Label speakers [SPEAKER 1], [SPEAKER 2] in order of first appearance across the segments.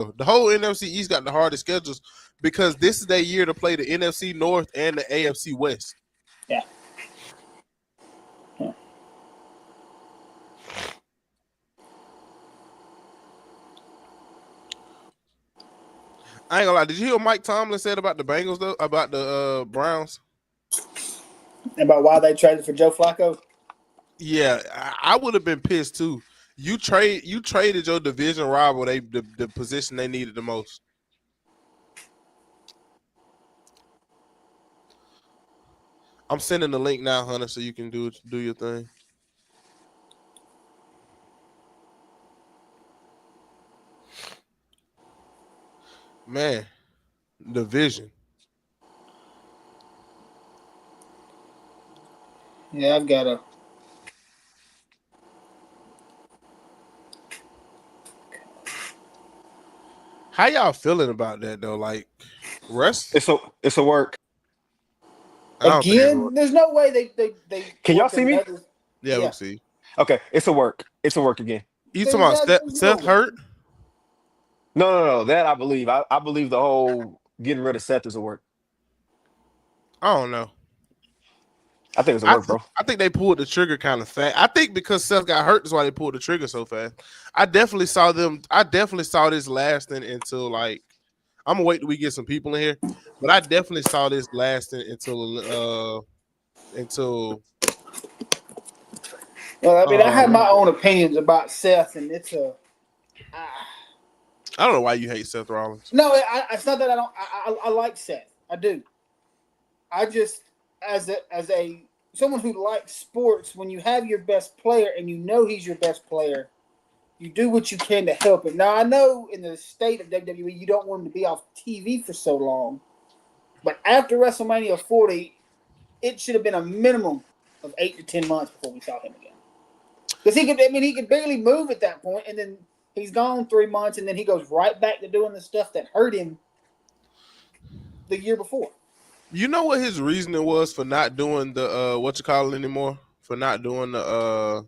[SPEAKER 1] The whole NFC East got the hardest schedules because this is their year to play the NFC North and the AFC West.
[SPEAKER 2] Yeah.
[SPEAKER 1] I ain't gonna lie. Did you hear what Mike Tomlin said about the Bengals though? About the Browns?
[SPEAKER 2] About why they traded for Joe Flacco?
[SPEAKER 1] Yeah, I would have been pissed too. You traded your division rival the position they needed the most. I'm sending the link now, Hunter, so you can do your thing. Man, division.
[SPEAKER 2] Yeah, I've got a.
[SPEAKER 1] How y'all feeling about that though? Like, rest?
[SPEAKER 3] It's a work.
[SPEAKER 2] Again, there's no way they
[SPEAKER 3] Can y'all see me?
[SPEAKER 1] Yeah, we see.
[SPEAKER 3] Okay, it's a work. It's a work again.
[SPEAKER 1] You talking about Seth hurt?
[SPEAKER 3] No. That I believe. I believe the whole getting rid of Seth is a work.
[SPEAKER 1] I don't know.
[SPEAKER 3] I think it's a work, bro.
[SPEAKER 1] I think they pulled the trigger kind of fast. I think because Seth got hurt, that's why they pulled the trigger so fast. I definitely saw this lasting until like I'm gonna wait till we get some people in here, but I definitely saw this lasting until.
[SPEAKER 2] Well, I mean, I have my own opinions about Seth, and it's a.
[SPEAKER 1] I don't know why you hate Seth Rollins.
[SPEAKER 2] No, it's not that I don't. I like Seth. I do. I just as a someone who likes sports, when you have your best player and you know he's your best player, you do what you can to help him. Now, I know in the state of WWE, you don't want him to be off TV for so long, but after WrestleMania 40, it should have been a minimum of 8 to 10 months before we saw him again. Because he could barely move at that point, and then he's gone 3 months, and then he goes right back to doing the stuff that hurt him the year before.
[SPEAKER 1] You know what his reasoning was for not doing the anymore? For not doing the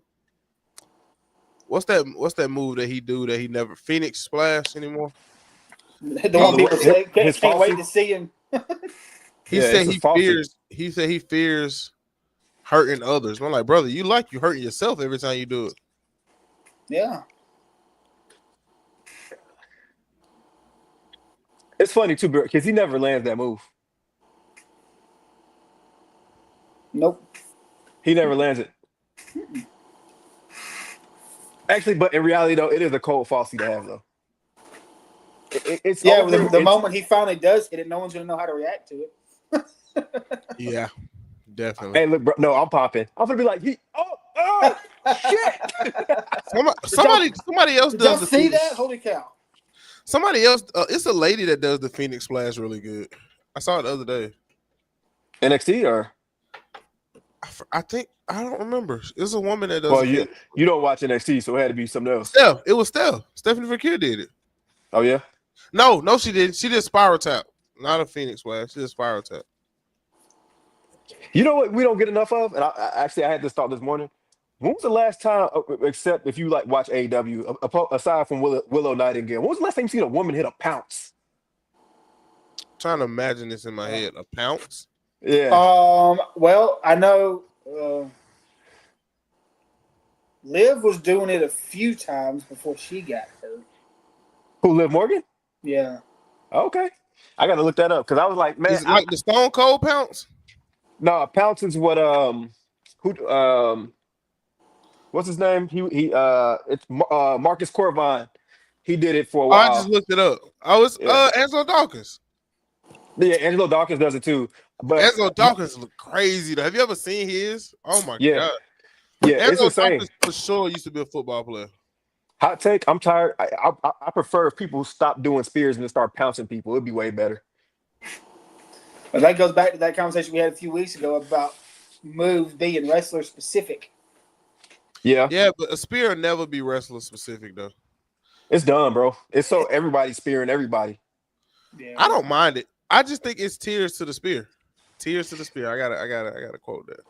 [SPEAKER 1] what's that move that he do that he never Phoenix Splash anymore?
[SPEAKER 2] The one people say can't wait to see him.
[SPEAKER 1] He said he fears hurting others. I'm like, brother, you hurting yourself every time you do it.
[SPEAKER 2] Yeah.
[SPEAKER 3] It's funny too, because he never lands that move.
[SPEAKER 2] Nope.
[SPEAKER 3] He never lands it. Actually, but in reality, though, it is a cold falsy to have, though. It's
[SPEAKER 2] the moment he finally does hit it, no one's going to know how to react to it.
[SPEAKER 1] Yeah, definitely.
[SPEAKER 3] Hey, look, bro, no, I'm popping. I'm going to be like, shit.
[SPEAKER 1] Somebody else does the
[SPEAKER 2] see that? Holy cow.
[SPEAKER 1] Somebody else, it's a lady that does the Phoenix Splash really good. I saw it the other day.
[SPEAKER 3] NXT or?
[SPEAKER 1] I don't remember. It's a woman that does. Well,
[SPEAKER 3] you don't watch NXT, so it had to be something else.
[SPEAKER 1] Steph. It was Steph. Stephanie Foucault did it.
[SPEAKER 3] Oh yeah.
[SPEAKER 1] No, she didn't. She did Spiral Tap, not a Phoenix Splash. She did Spiral Tap.
[SPEAKER 3] You know what we don't get enough of, and I had this thought this morning. When was the last time, except if you like watch AEW, aside from Willow Nightingale, when was the last time you seen a woman hit a pounce?
[SPEAKER 1] I'm trying to imagine this in my head. A pounce.
[SPEAKER 3] Yeah.
[SPEAKER 2] Well, I know Liv was doing it a few times before she got hurt.
[SPEAKER 3] Who, Liv Morgan?
[SPEAKER 2] Yeah.
[SPEAKER 3] Okay. I got to look that up because I was like, man,
[SPEAKER 1] like the Stone Cold pounce.
[SPEAKER 3] No, pounce is what what's his name? It's Marcus Corvine. He did it for a while.
[SPEAKER 1] I just looked it up. It's Angelo Dawkins.
[SPEAKER 3] Yeah, Angelo Dawkins does it too. But
[SPEAKER 1] Angelo Dawkins look crazy though. Have you ever seen his? Oh my god.
[SPEAKER 3] Yeah,
[SPEAKER 1] Angelo
[SPEAKER 3] it's insane.
[SPEAKER 1] Dawkins for sure used to be a football player.
[SPEAKER 3] Hot take. I'm tired. I prefer if people stop doing spears and start pouncing people. It'd be way better.
[SPEAKER 2] But that goes back to that conversation we had a few weeks ago about moves being wrestler specific.
[SPEAKER 3] Yeah.
[SPEAKER 1] Yeah, but a spear will never be wrestler specific though.
[SPEAKER 3] It's done, bro. It's so everybody's spearing everybody.
[SPEAKER 2] Yeah.
[SPEAKER 1] I don't mind it. I just think it's tears to the spear. Tears to the spear. I gotta quote that.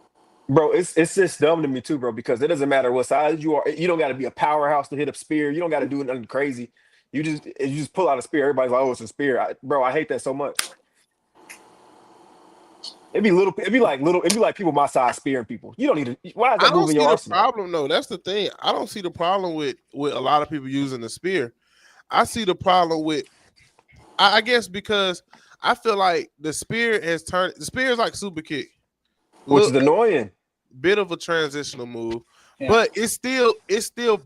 [SPEAKER 3] Bro, it's just dumb to me too, bro, because it doesn't matter what size you are. You don't got to be a powerhouse to hit a spear. You don't got to do nothing crazy. You just pull out a spear. Everybody's like, "Oh, it's a spear." Bro, I hate that so much. It'd be like people my size spearing people. You don't need to. Why is
[SPEAKER 1] I
[SPEAKER 3] that
[SPEAKER 1] don't
[SPEAKER 3] moving
[SPEAKER 1] see
[SPEAKER 3] your
[SPEAKER 1] the
[SPEAKER 3] arsenal?
[SPEAKER 1] problem though. That's the thing. I don't see the problem with a lot of people using the spear. I see the problem with I guess because I feel like the spear has turned. The spear is like super kick,
[SPEAKER 3] Which is
[SPEAKER 1] look,
[SPEAKER 3] annoying.
[SPEAKER 1] bit of a transitional move,
[SPEAKER 2] Yeah.
[SPEAKER 1] but it's still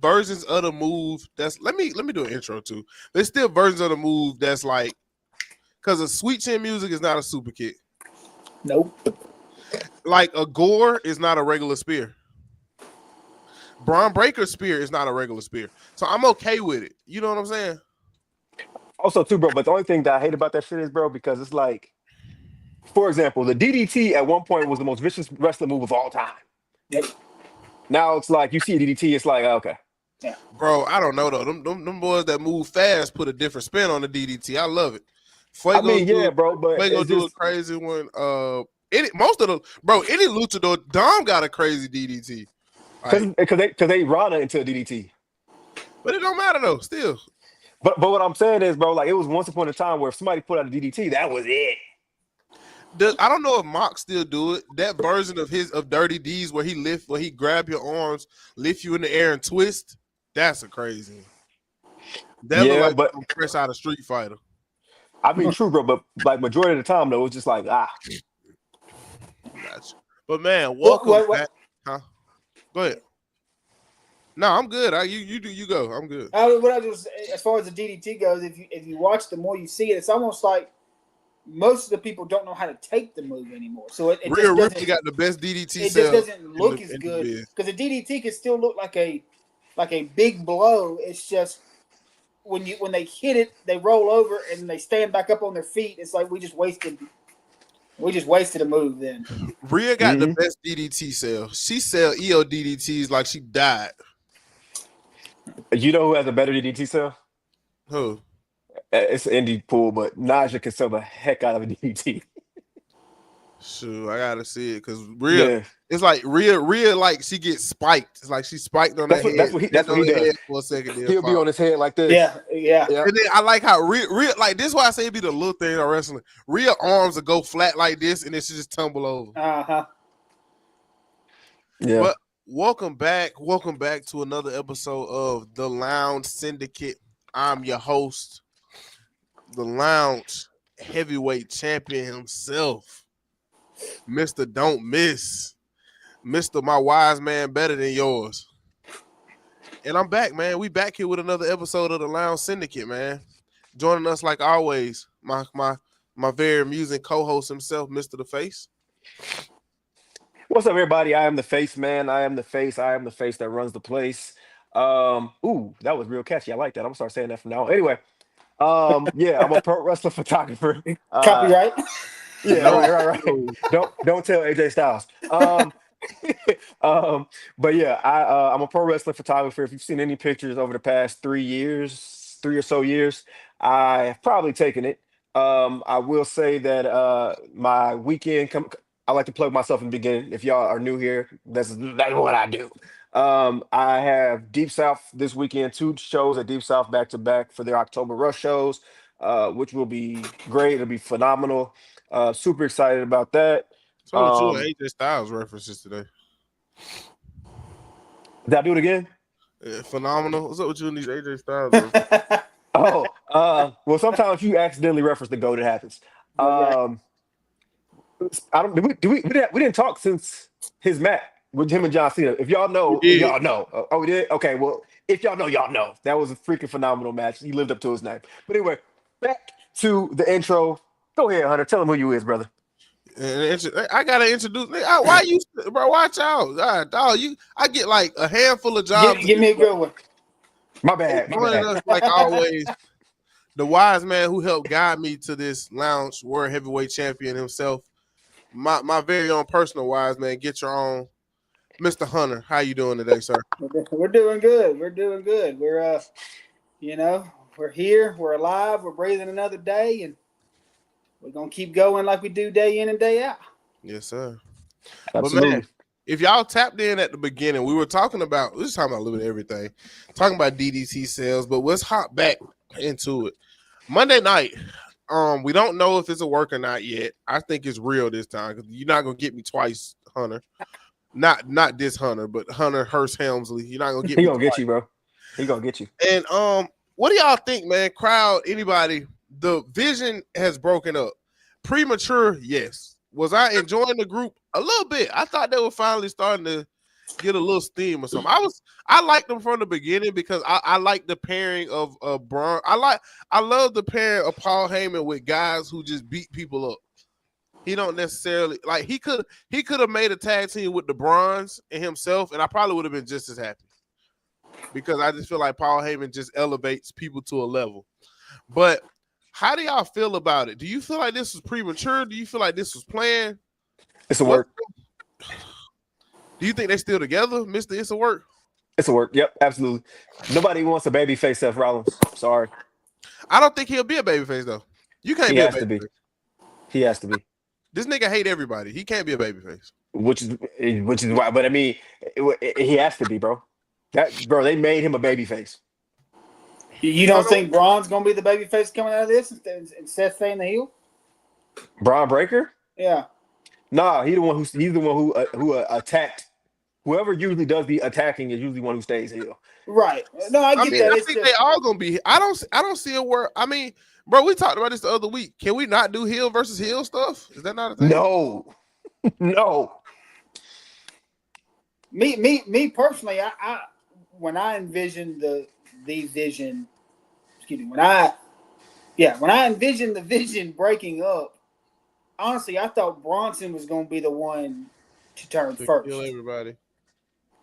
[SPEAKER 1] versions of the move. That's let me do an intro too. There's still versions of the move that's like because a sweet chin music is not a super kick.
[SPEAKER 2] Nope.
[SPEAKER 1] Like a gore is not a regular spear. Braun Breaker's spear is not a regular spear, so I'm okay with it. You know what I'm saying?
[SPEAKER 3] Also, too, bro. But the only thing that I hate about that shit is, bro, because it's like, for example, the DDT at one point was the most vicious wrestling move of all time.
[SPEAKER 2] Yep.
[SPEAKER 3] Now it's like you see a DDT, it's like okay.
[SPEAKER 2] Yeah.
[SPEAKER 1] Bro, I don't know though. Them boys that move fast put a different spin on the DDT. I love it.
[SPEAKER 3] I mean, yeah, bro, but
[SPEAKER 1] Fuego
[SPEAKER 3] it's
[SPEAKER 1] do a
[SPEAKER 3] just
[SPEAKER 1] crazy one. Any luchador Dom got a crazy DDT. Like,
[SPEAKER 3] because they Rana into a DDT.
[SPEAKER 1] but it don't matter though. Still,
[SPEAKER 3] But what I'm saying is, bro, like it was once upon a time where if somebody put out a DDT, that was it.
[SPEAKER 1] I don't know if Mox still do it. That version of Dirty D's where he grab your arms, lift you in the air and twist. That's a crazy one. That look
[SPEAKER 3] Yeah,
[SPEAKER 1] like
[SPEAKER 3] but
[SPEAKER 1] fresh out of Street Fighter.
[SPEAKER 3] I mean, true, bro. But like majority of the time, though, it's just like
[SPEAKER 1] Gotcha. But man, welcome
[SPEAKER 2] What?
[SPEAKER 1] back. Huh? Go ahead. No, I'm good. You go. I'm good.
[SPEAKER 2] What I just as far as the DDT goes, if you watch the more you see it, it's almost like most of the people don't know how to take the move anymore. So it
[SPEAKER 1] Rhea
[SPEAKER 2] just
[SPEAKER 1] Ripley got the best DDT.
[SPEAKER 2] it just doesn't look as good because the DDT can still look like a big blow. It's just when they hit it, they roll over and they stand back up on their feet. It's like we just wasted a move then.
[SPEAKER 1] Rhea got the best DDT sell. She sell EO DDTs like she died.
[SPEAKER 3] you know who has a better DDT sell?
[SPEAKER 1] Who?
[SPEAKER 3] It's an indie pool, but Naja can sell the heck out of a DDT.
[SPEAKER 1] Shoot, I gotta see it because Rhea.
[SPEAKER 3] Yeah.
[SPEAKER 1] It's like Rhea like she gets spiked. It's like she spiked on
[SPEAKER 3] That's
[SPEAKER 1] her
[SPEAKER 3] what
[SPEAKER 1] head.
[SPEAKER 3] that's what he does.
[SPEAKER 1] For a second.
[SPEAKER 3] He'll be on his head like this.
[SPEAKER 2] Yeah.
[SPEAKER 1] And then I like how Rhea like this is why I say it be the little thing in wrestling. Rhea arms will go flat like this and then she just tumble over.
[SPEAKER 3] Yeah.
[SPEAKER 1] But welcome back to another episode of The Lounge Syndicate. I'm your host, the Lounge heavyweight champion himself, Mr. Don't Miss, Mr. My Wise Man Better Than Yours. And I'm back, man. We back here with another episode of The Lounge Syndicate, man. Joining us like always, my very amusing co-host himself, Mr. The Face.
[SPEAKER 3] What's up, everybody? I am the face, man. I am the face. I am the face that runs the place. Ooh, that was real catchy. I like that. I'm gonna start saying that from now on. Anyway, yeah, I'm a pro wrestler photographer.
[SPEAKER 2] Copyright.
[SPEAKER 3] Yeah, right. Don't tell AJ Styles. But yeah, I'm a pro wrestling photographer. If you've seen any pictures over the past 3 or so years, I have probably taken it. I will say that my weekend I like to plug myself in the beginning. If y'all are new here, that's what I do. I have Deep South this weekend, 2 shows at Deep South back to back for their October Rush shows, which will be great. It'll be phenomenal. Super excited about that.
[SPEAKER 1] So with you and AJ Styles references today.
[SPEAKER 3] Did I do it again?
[SPEAKER 1] Phenomenal. What's up with you and these AJ Styles references?
[SPEAKER 3] Well, sometimes you accidentally reference the GOAT, it happens. We didn't talk since his match with him and John Cena. If y'all know, y'all know. Oh, we did? Okay, well, if y'all know, y'all know. That was a freaking phenomenal match. He lived up to his name. But anyway, back to the intro. Go ahead, Hunter. Tell him who you is, brother.
[SPEAKER 1] I gotta introduce. Why you, bro? Watch out, dog. I get like a handful of jobs.
[SPEAKER 2] Give me a good one.
[SPEAKER 3] My bad.
[SPEAKER 1] Like always, the wise man who helped guide me to this lounge, world heavyweight champion himself. My very own personal wise man. Get your own, Mr. Hunter. How you doing today, sir?
[SPEAKER 2] We're doing good. We're we're here. We're alive. We're breathing another day, and we're gonna keep going like we do day in and day out.
[SPEAKER 1] Yes, sir.
[SPEAKER 3] Absolutely.
[SPEAKER 1] But man, if y'all tapped in at the beginning, we were talking about a little bit of everything, talking about DDT sales, but let's hop back into it. Monday night. We don't know if it's a work or not yet. I think it's real this time because you're not gonna get me twice, Hunter. Not this Hunter, but Hunter Hurst Helmsley. You're not gonna get
[SPEAKER 3] He
[SPEAKER 1] me
[SPEAKER 3] gonna get
[SPEAKER 1] twice.
[SPEAKER 3] you, bro. He gonna get you.
[SPEAKER 1] And what do y'all think, man? Crowd, anybody? The vision has broken up. Premature, yes. Was I enjoying the group a little bit? I thought they were finally starting to get a little steam or something. I liked them from the beginning because I like the pairing of Braun. I love the pairing of Paul Heyman with guys who just beat people up. He don't necessarily like he could have made a tag team with the Bronze and himself, and I probably would have been just as happy. Because I just feel like Paul Heyman just elevates people to a level. But how do y'all feel about it? Do you feel like this was premature? Do you feel like this was planned?
[SPEAKER 3] It's a work.
[SPEAKER 1] Do you think they're still together, Mr. It's a work?
[SPEAKER 3] It's a work. Yep, absolutely. Nobody wants a babyface Seth Rollins. Sorry.
[SPEAKER 1] I don't think he'll be a babyface, though. You can't
[SPEAKER 3] He
[SPEAKER 1] be a
[SPEAKER 3] has to be.
[SPEAKER 1] babyface.
[SPEAKER 3] He has to be.
[SPEAKER 1] This nigga hate everybody. He can't be a babyface.
[SPEAKER 3] Which is why. But I mean, he has to be, bro. They made him a babyface.
[SPEAKER 2] You don't think Braun's gonna be the babyface coming out of this instead of staying the heel?
[SPEAKER 3] Braun Breaker?
[SPEAKER 2] Yeah.
[SPEAKER 3] Nah, he's the one who attacked. Whoever usually does the attacking is usually one who stays heel.
[SPEAKER 2] Right. No, I get that.
[SPEAKER 1] I think they all gonna be. I don't see a word. I mean, bro, we talked about this the other week. Can we not do heel versus heel stuff? Is that not a thing?
[SPEAKER 3] No. No.
[SPEAKER 2] Me personally, I when I envisioned the vision, excuse me, when I envisioned the vision breaking up, honestly, I thought Bronson was going to be the one to turn first.
[SPEAKER 1] Kill everybody.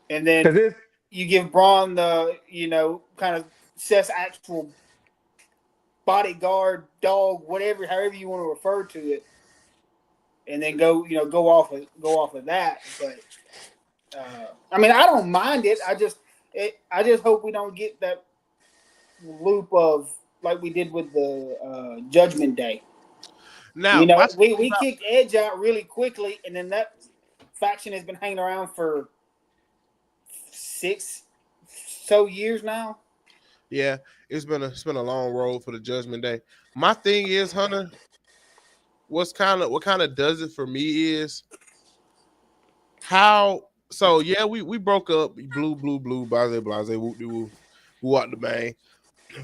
[SPEAKER 2] And then you give Braun the, kind of Seth's actual bodyguard, dog, however you want to refer to it, and then go off of that. But I mean, I don't mind it. I just hope we don't get that loop of like we did with the Judgment Day.
[SPEAKER 1] Now,
[SPEAKER 2] we kicked Edge out really quickly, and then that faction has been hanging around for 6 so years now.
[SPEAKER 1] Yeah, it's been a long road for the Judgment Day. My thing is, Hunter, what kind of does it for me is how. So yeah, we broke up, blue, blase, woo out the bang.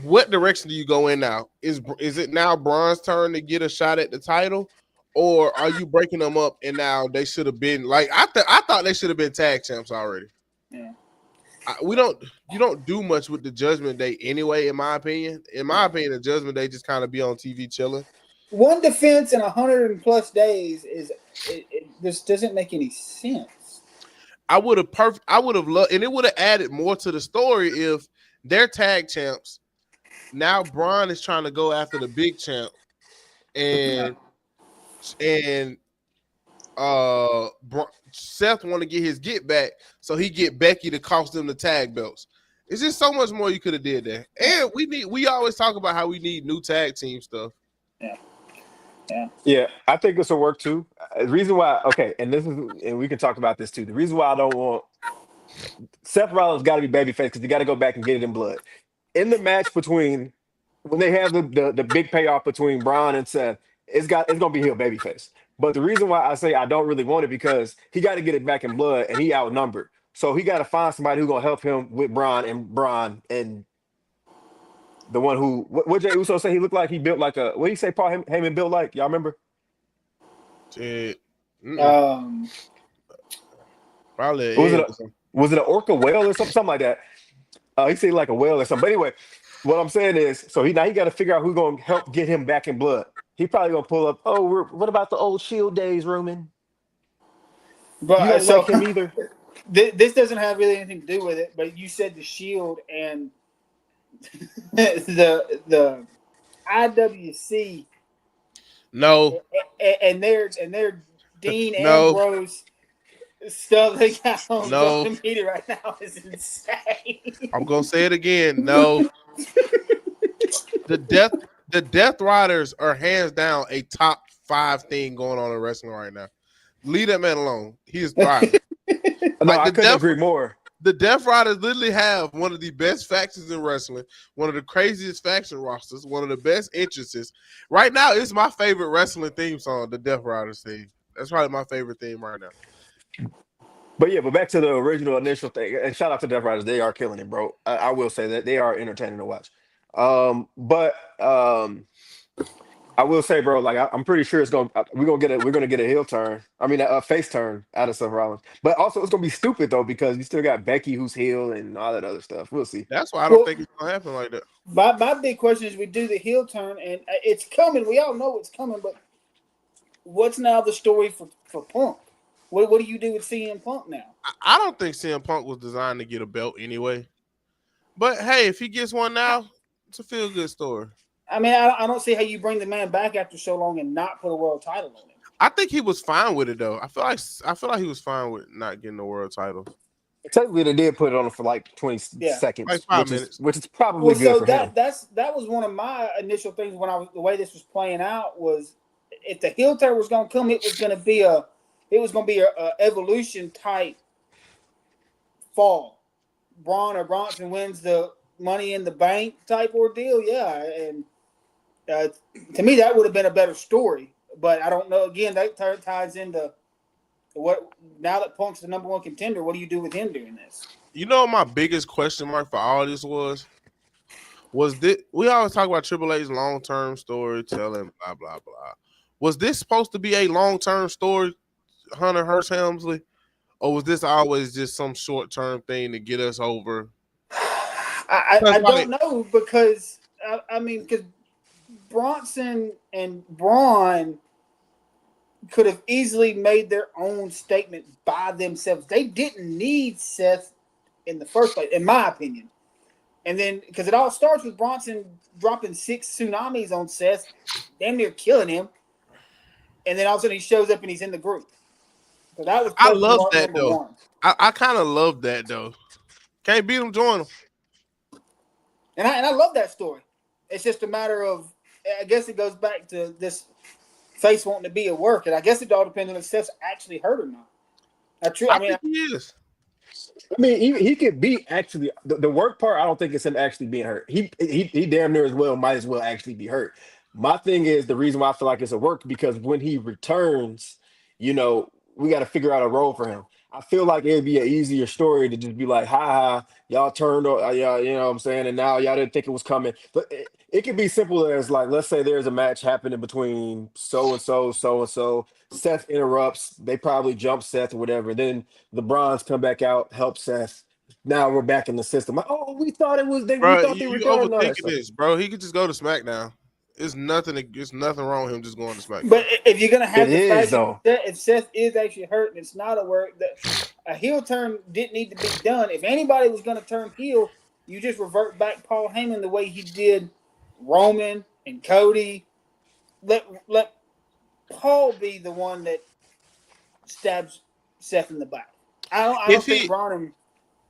[SPEAKER 1] What direction do you go in now? Is it now Braun's turn to get a shot at the title, or are you breaking them up and now they should have been like I thought they should have been tag champs already.
[SPEAKER 2] Yeah.
[SPEAKER 1] You don't do much with the Judgment Day anyway, in my opinion. In my opinion, the Judgment Day just kind of be on TV chilling.
[SPEAKER 2] One defense in 100+ days it just doesn't make any sense.
[SPEAKER 1] I would have loved, and it would have added more to the story if they're tag champs. Now Braun is trying to go after the big champ, and Seth want to get his get back, so he get Becky to cost them the tag belts. It's just so much more you could have did there. And we always talk about how we need new tag team stuff.
[SPEAKER 3] Yeah, I think this will work too. The reason why, and we can talk about this too. The reason why I don't want Seth Rollins got to be babyface because you got to go back and get it in blood. In the match between when they have the big payoff between Braun and Seth, it's gonna be heel babyface. But the reason why I say I don't really want it because he got to get it back in blood and he outnumbered. So he got to find somebody who's gonna help him with Braun and the one who what Jay Uso say he looked like he built like a what did he say Paul Heyman built like? Y'all remember?
[SPEAKER 1] Probably
[SPEAKER 3] was it an orca whale or something like that? He said like a whale or something. But anyway, what I'm saying is, so he got to figure out who's gonna help get him back in blood. He probably gonna pull up. Oh, what about the old Shield days, Roman?
[SPEAKER 2] But
[SPEAKER 3] you don't
[SPEAKER 2] so,
[SPEAKER 3] like him either.
[SPEAKER 2] This doesn't have really anything to do with it. But you said the Shield and the IWC.
[SPEAKER 1] No.
[SPEAKER 2] And their Dean Ambrose stuff they got on social media right now is insane.
[SPEAKER 1] I'm gonna say it again. No. The Death Riders are hands down a top 5 thing going on in wrestling right now. Leave that man alone. He is thriving.
[SPEAKER 3] No, I couldn't agree more.
[SPEAKER 1] The Death Riders literally have one of the best factions in wrestling, one of the craziest faction rosters, one of the best entrances. Right now, it's my favorite wrestling theme song, the Death Riders theme. That's probably my favorite theme right now.
[SPEAKER 3] But yeah, but back to the original initial thing, and shout out to Death Riders, they are killing it, bro. I will say that they are entertaining to watch. But I will say, bro, like I'm pretty sure it's gonna we're gonna get a heel turn. I mean, a face turn out of Seth Rollins. But also, it's gonna be stupid though because you still got Becky who's heel and all that other stuff. We'll see.
[SPEAKER 1] That's why I don't
[SPEAKER 2] Well,
[SPEAKER 1] think it's gonna happen like that.
[SPEAKER 2] my big question is we do the heel turn and it's coming. We all know it's coming, but what's now the story for Punk? What do you do with CM Punk now?
[SPEAKER 1] I don't think CM Punk was designed to get a belt anyway. But hey, if he gets one now, it's a feel good story.
[SPEAKER 2] I mean, I don't see how you bring the man back after so long and not put a world title on him.
[SPEAKER 1] I think he was fine with it though. I feel like he was fine with not getting the world title.
[SPEAKER 3] Technically, they did put it on for like 20
[SPEAKER 2] Yeah.
[SPEAKER 3] seconds,
[SPEAKER 1] Like 5 minutes.
[SPEAKER 3] which is probably good
[SPEAKER 2] So
[SPEAKER 3] for him.
[SPEAKER 2] that was one of my initial things when the way this was playing out was if the heel turn was going to come, it was going to be a evolution type fall. Braun or Bronson wins the Money in the Bank type ordeal, yeah, and to me that would have been a better story. But I don't know. Again, that ties into what now that Punk's the number one contender. What do you do with him doing this?
[SPEAKER 1] You know, my biggest question mark for all this was this? We always talk about Triple H's long term storytelling, blah blah blah. Was this supposed to be a long term story, Hunter Hearst Helmsley, or was this always just some short term thing to get us over?
[SPEAKER 2] I don't know because because Bronson and Braun could have easily made their own statement by themselves. They didn't need Seth in the first place, in my opinion. And then because it all starts with Bronson dropping 6 tsunamis on Seth, damn near killing him, and then all of a sudden he shows up and he's in the group. So that was
[SPEAKER 1] I love that though.
[SPEAKER 2] one.
[SPEAKER 1] I kind of love that though. Can't beat him, join him.
[SPEAKER 2] And I love that story. It's just a matter of, I guess it goes back to this face wanting to be at work, and I guess it all depends on if Seth's actually hurt or not.
[SPEAKER 1] I think he is.
[SPEAKER 3] I mean, he could be actually the work part. I don't think it's him actually being hurt. He damn near might as well actually be hurt. My thing is the reason why I feel like it's a work because when he returns, we got to figure out a role for him. I feel like it'd be an easier story to just be like, ha, y'all turned, y'all, you know what I'm saying? And now y'all didn't think it was coming. But it could be simple as like, let's say there's a match happening between so-and-so, so-and-so. Seth interrupts. They probably jump Seth or whatever. Then the Bronze come back out, help Seth. Now we're back in the system. Like, oh, we thought it was, we thought they were done.
[SPEAKER 1] Overthinking this, bro. He could just go to SmackDown. It's nothing wrong with him just going to SmackDown.
[SPEAKER 2] But if you're gonna have
[SPEAKER 3] if
[SPEAKER 2] Seth is actually hurt and it's not a work, that a heel turn didn't need to be done. If anybody was gonna turn heel, you just revert back Paul Heyman the way he did Roman and Cody. Let Paul be the one that stabs Seth in the back. I don't think Braun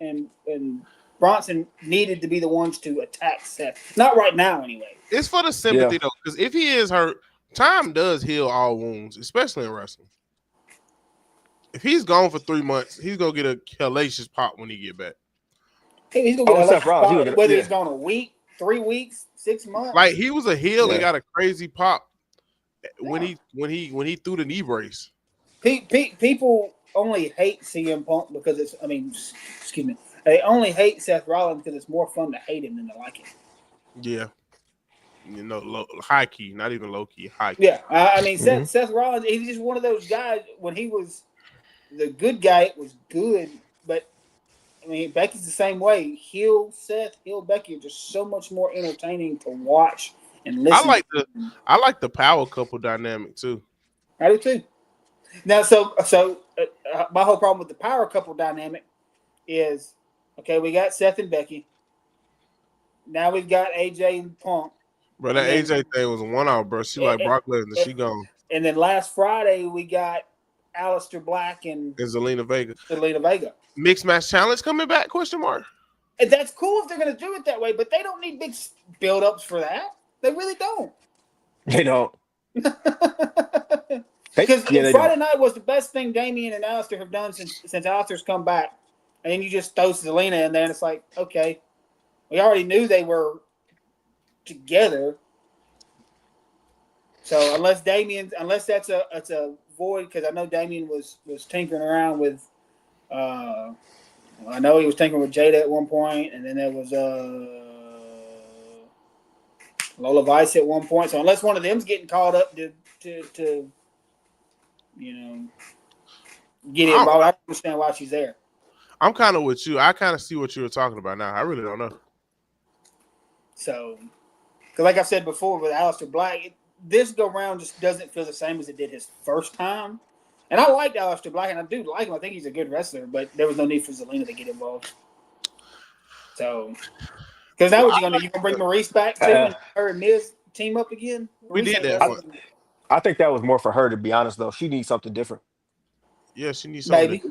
[SPEAKER 2] and Bronson needed to be the ones to attack Seth. Not right now, anyway.
[SPEAKER 1] It's for the sympathy, though, because if he is hurt, time does heal all wounds, especially in wrestling. If he's gone for 3 months, he's going to get a hellacious pop when he get back.
[SPEAKER 2] He's going to get a hellacious pop, whether it's gone a week, 3 weeks, 6 months.
[SPEAKER 1] Like, he was a heel and got a crazy pop when he threw the knee brace.
[SPEAKER 2] People only hate CM Punk because excuse me. They only hate Seth Rollins because it's more fun to hate him than to like him.
[SPEAKER 1] Yeah. High key, not even low key, high key.
[SPEAKER 2] Yeah, Seth Rollins, he's just one of those guys. When he was the good guy, it was good. But Becky's the same way. Heel Seth, heel Becky are just so much more entertaining to watch and listen.
[SPEAKER 1] I like the power couple dynamic too.
[SPEAKER 2] I do too. Now, so my whole problem with the power couple dynamic is okay. We got Seth and Becky. Now we've got AJ and Punk.
[SPEAKER 1] Bro, that AJ thing was a one-off, bro. She like Brock Lesnar. She gone.
[SPEAKER 2] And then last Friday, we got Aleister Black and
[SPEAKER 1] Zelina Vega.
[SPEAKER 2] Mixed
[SPEAKER 1] match challenge coming back, question mark?
[SPEAKER 2] And that's cool if they're going to do it that way, but they don't need big build-ups for that. They really don't.
[SPEAKER 3] They don't.
[SPEAKER 2] Because Friday night was the best thing Damian and Aleister have done since Aleister's come back. and then you just throw Zelina in there, and it's like, okay, we already knew they were together. So unless that's a void, because I know Damien was tinkering around with. I know he was tinkering with Jada at one point, and then there was Lola Vice at one point. So unless one of them's getting caught up to get
[SPEAKER 1] I don't-
[SPEAKER 2] involved, I don't understand why she's there.
[SPEAKER 1] I'm kind of with you. I kind of see what you were talking about now. I really don't know.
[SPEAKER 2] So, because like I said before with Aleister Black, this go round just doesn't feel the same as it did his first time. And I liked Aleister Black, and I do like him. I think he's a good wrestler, but there was no need for Zelina to get involved. So, because now what you gonna do? You gonna bring Maurice back too, and her and Miz team up again?
[SPEAKER 1] We
[SPEAKER 2] Maurice
[SPEAKER 1] did
[SPEAKER 2] ain't
[SPEAKER 1] that
[SPEAKER 2] wrestling.
[SPEAKER 3] I think that was more for her, to be honest. Though she needs something different.
[SPEAKER 1] Yeah, she needs something.
[SPEAKER 2] Maybe.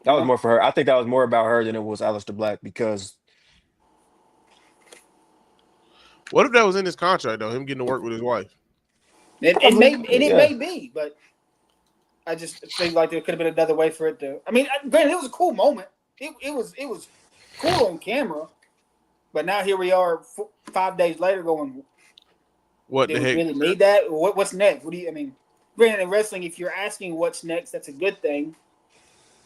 [SPEAKER 3] That was more for her. I think that was more about her than it was Aleister Black because.
[SPEAKER 1] What if that was in his contract though? Him getting to work with his wife.
[SPEAKER 2] It may be, but I just think like there could have been another way for it to. I mean, granted, it was a cool moment. It was cool on camera, but now here we are 5 days later going.
[SPEAKER 1] What
[SPEAKER 2] Did
[SPEAKER 1] the
[SPEAKER 2] we
[SPEAKER 1] heck?
[SPEAKER 2] really need that? What's next? What do you? I mean, granted, in wrestling, if you're asking what's next, that's a good thing.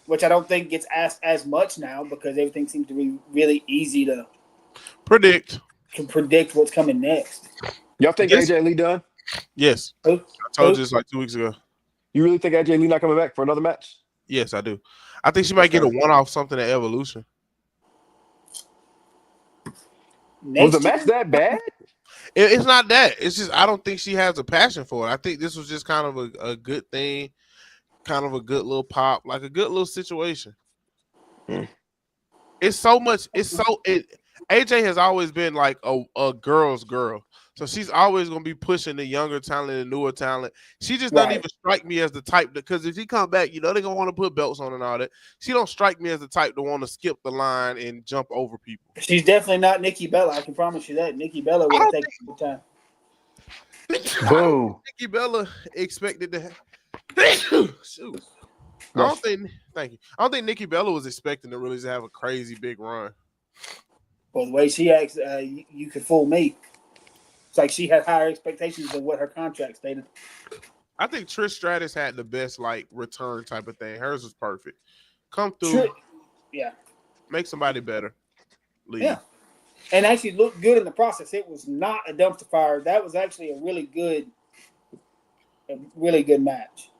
[SPEAKER 2] Which I don't think gets asked as much now because everything seems to be really easy to
[SPEAKER 1] Predict.
[SPEAKER 2] what's coming next.
[SPEAKER 3] Y'all think
[SPEAKER 1] Yes.
[SPEAKER 3] AJ Lee done?
[SPEAKER 1] Yes.
[SPEAKER 2] Who?
[SPEAKER 1] I told you this like 2 weeks ago.
[SPEAKER 3] You really think AJ Lee not coming back for another match?
[SPEAKER 1] Yes, I do. I think she might get a one-off something at Evolution.
[SPEAKER 3] Was the match that bad?
[SPEAKER 1] It's not that. It's just I don't think she has a passion for it. I think this was just kind of a good thing, kind of a good little pop, like a good little situation. It's so much. AJ has always been like a girl's girl, so she's always gonna be pushing the younger talent and newer talent. She just doesn't even strike me as the type because if she come back, they're gonna want to put belts on and all that. She don't strike me as the type to want to skip the line and jump over people.
[SPEAKER 2] She's definitely not Nikki Bella. I can promise you that. Nikki Bella would have taken the time.
[SPEAKER 3] Boo.
[SPEAKER 1] Nikki Bella expected to have. Shoot. I don't think. Thank you. I don't think Nikki Bella was expecting to really have a crazy big run.
[SPEAKER 2] Well, the way she acts, you could fool me. It's like she had higher expectations than what her contract stated.
[SPEAKER 1] I think Trish Stratus had the best like return type of thing. Hers was perfect. Come through, make somebody better. Leave.
[SPEAKER 2] Yeah, and actually looked good in the process. It was not a dumpster fire. That was actually a really good match.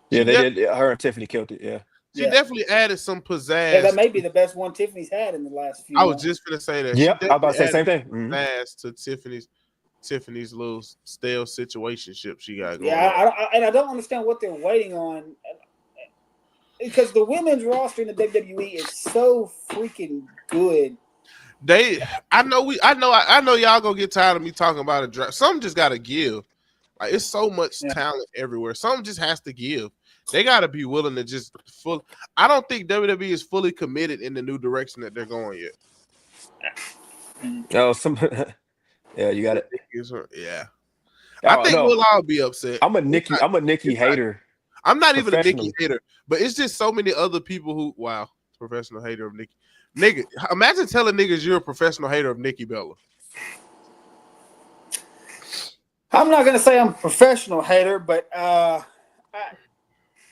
[SPEAKER 3] Yeah, they did. Her and Tiffany killed it. Yeah.
[SPEAKER 1] She definitely added some pizzazz.
[SPEAKER 2] Yeah, that may be the best one Tiffany's had in the last few.
[SPEAKER 1] I was just gonna say that.
[SPEAKER 3] Yep, I was about to say the same thing.
[SPEAKER 1] Pizzazz to Tiffany's little stale situationship she got going.
[SPEAKER 2] Yeah, I don't understand what they're waiting on because the women's roster in the WWE is so freaking good.
[SPEAKER 1] I know y'all gonna get tired of me talking about a draft. Something just gotta give. Like it's so much talent everywhere. Something just has to give. They gotta be willing to just full. I don't think WWE is fully committed in the new direction that they're going yet.
[SPEAKER 3] Oh, yeah, you got it.
[SPEAKER 1] Yeah, I think we'll all be upset.
[SPEAKER 3] I'm a Nikki hater.
[SPEAKER 1] I'm not even a Nikki hater, but it's just so many other people who professional hater of Nikki. Nigga, imagine telling niggas you're a professional hater of Nikki Bella.
[SPEAKER 2] I'm not gonna say I'm a professional hater, but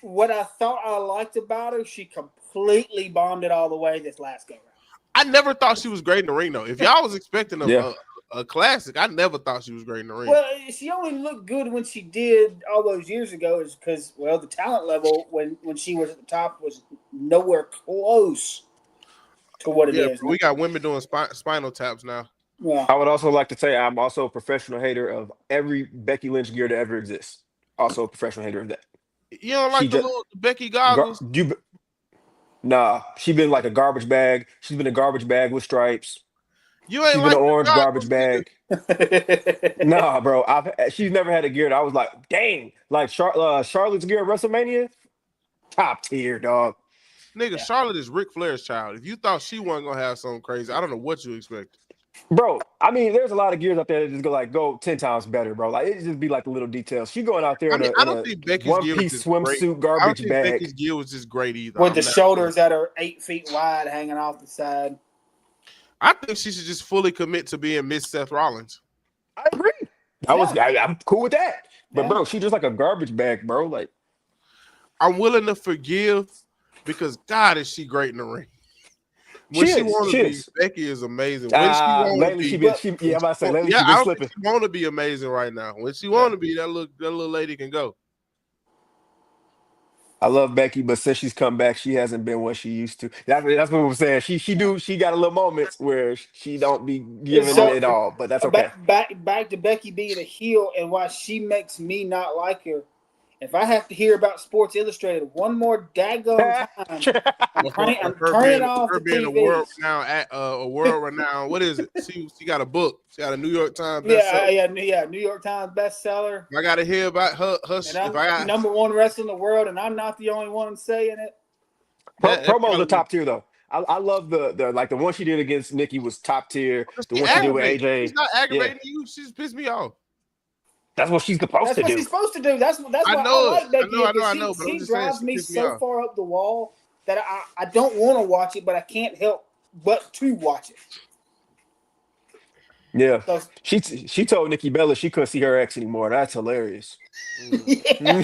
[SPEAKER 2] what I thought I liked about her, she completely bombed it all the way this last go round.
[SPEAKER 1] I never thought she was great in the ring though. If y'all was expecting a classic, I never thought she was great in the ring.
[SPEAKER 2] Well, she only looked good when she did all those years ago, is because the talent level when she was at the top was nowhere close to what it is.
[SPEAKER 1] We got women doing spinal taps now.
[SPEAKER 2] Yeah.
[SPEAKER 3] I would also like to say I'm also a professional hater of every Becky Lynch gear that ever exists. Also a professional hater of that.
[SPEAKER 1] You don't like the little Becky goggles?
[SPEAKER 3] Nah, she's been like a garbage bag. She's been a garbage bag with stripes.
[SPEAKER 1] You ain't
[SPEAKER 3] she's
[SPEAKER 1] like
[SPEAKER 3] been an orange
[SPEAKER 1] goggles,
[SPEAKER 3] garbage bag. Nah, bro. She's never had a gear that I was like, dang. Like Charlotte's gear at WrestleMania, top tier, dog.
[SPEAKER 1] Nigga, Charlotte is Ric Flair's child. If you thought she wasn't gonna have something crazy, I don't know what you expect.
[SPEAKER 3] Bro, I mean, there's a lot of gears out there that just go 10 times better, bro. Like it just be like the little details. She going out there
[SPEAKER 1] I
[SPEAKER 3] in
[SPEAKER 1] mean,
[SPEAKER 3] a
[SPEAKER 1] I
[SPEAKER 3] in
[SPEAKER 1] don't
[SPEAKER 3] a
[SPEAKER 1] think Becky's
[SPEAKER 3] one
[SPEAKER 1] gear was
[SPEAKER 3] piece
[SPEAKER 1] just great.
[SPEAKER 3] swimsuit
[SPEAKER 1] I don't
[SPEAKER 3] garbage
[SPEAKER 1] think Becky's
[SPEAKER 3] bag.
[SPEAKER 1] gear was just great either.
[SPEAKER 2] with the shoulders that are 8 feet wide hanging off the side.
[SPEAKER 1] I think she should just fully commit to being Miss Seth Rollins.
[SPEAKER 3] I agree. I'm cool with that. But
[SPEAKER 2] Yeah.
[SPEAKER 3] bro, she just like a garbage bag, bro. Like
[SPEAKER 1] I'm willing to forgive because God is she great in the ring. When
[SPEAKER 3] she
[SPEAKER 1] she
[SPEAKER 3] is.
[SPEAKER 1] want
[SPEAKER 3] She
[SPEAKER 1] to be,
[SPEAKER 3] is.
[SPEAKER 1] Becky is amazing. When she want to
[SPEAKER 3] Lately
[SPEAKER 1] be,
[SPEAKER 3] I'm about to say lately
[SPEAKER 1] yeah,
[SPEAKER 3] she
[SPEAKER 1] I
[SPEAKER 3] been
[SPEAKER 1] don't think
[SPEAKER 3] slipping.
[SPEAKER 1] she want to be amazing right now. When she want to be, that little lady can go.
[SPEAKER 3] I love Becky, but since she's come back, she hasn't been what she used to. That's what I'm saying. She got a little moments where she don't be giving
[SPEAKER 2] So
[SPEAKER 3] it all, but that's okay.
[SPEAKER 2] back to Becky being a heel and why she makes me not like her. If I have to hear about Sports Illustrated one more daggone time, I'm turning off
[SPEAKER 1] her
[SPEAKER 2] the
[SPEAKER 1] being
[SPEAKER 2] TV.
[SPEAKER 1] a world renowned. What is it? She got a book. She got a New York Times
[SPEAKER 2] Yeah,
[SPEAKER 1] bestseller.
[SPEAKER 2] New York Times bestseller.
[SPEAKER 1] I got to hear about her.
[SPEAKER 2] And I'm number one wrestler in the world, and I'm not the only one saying it.
[SPEAKER 3] Promos are top tier though. I love the like the one she did against Nikki was top tier. The one she did with AJ.
[SPEAKER 1] She's not
[SPEAKER 3] Yeah,
[SPEAKER 1] aggravating you. She's pissed me off.
[SPEAKER 3] that's what she's supposed
[SPEAKER 2] That's
[SPEAKER 3] to
[SPEAKER 2] what
[SPEAKER 3] do.
[SPEAKER 2] she's supposed to do. That's why
[SPEAKER 1] know
[SPEAKER 2] I like Becky.
[SPEAKER 1] I know, but I'm
[SPEAKER 2] She
[SPEAKER 1] just saying
[SPEAKER 2] drives
[SPEAKER 1] she
[SPEAKER 2] me
[SPEAKER 1] pissed me
[SPEAKER 2] so
[SPEAKER 1] off.
[SPEAKER 2] far up the wall that I don't want to watch it, but I can't help but to watch it.
[SPEAKER 3] Yeah,
[SPEAKER 2] So,
[SPEAKER 3] she told Nikki Bella she couldn't see her ex anymore. That's hilarious.
[SPEAKER 2] yeah.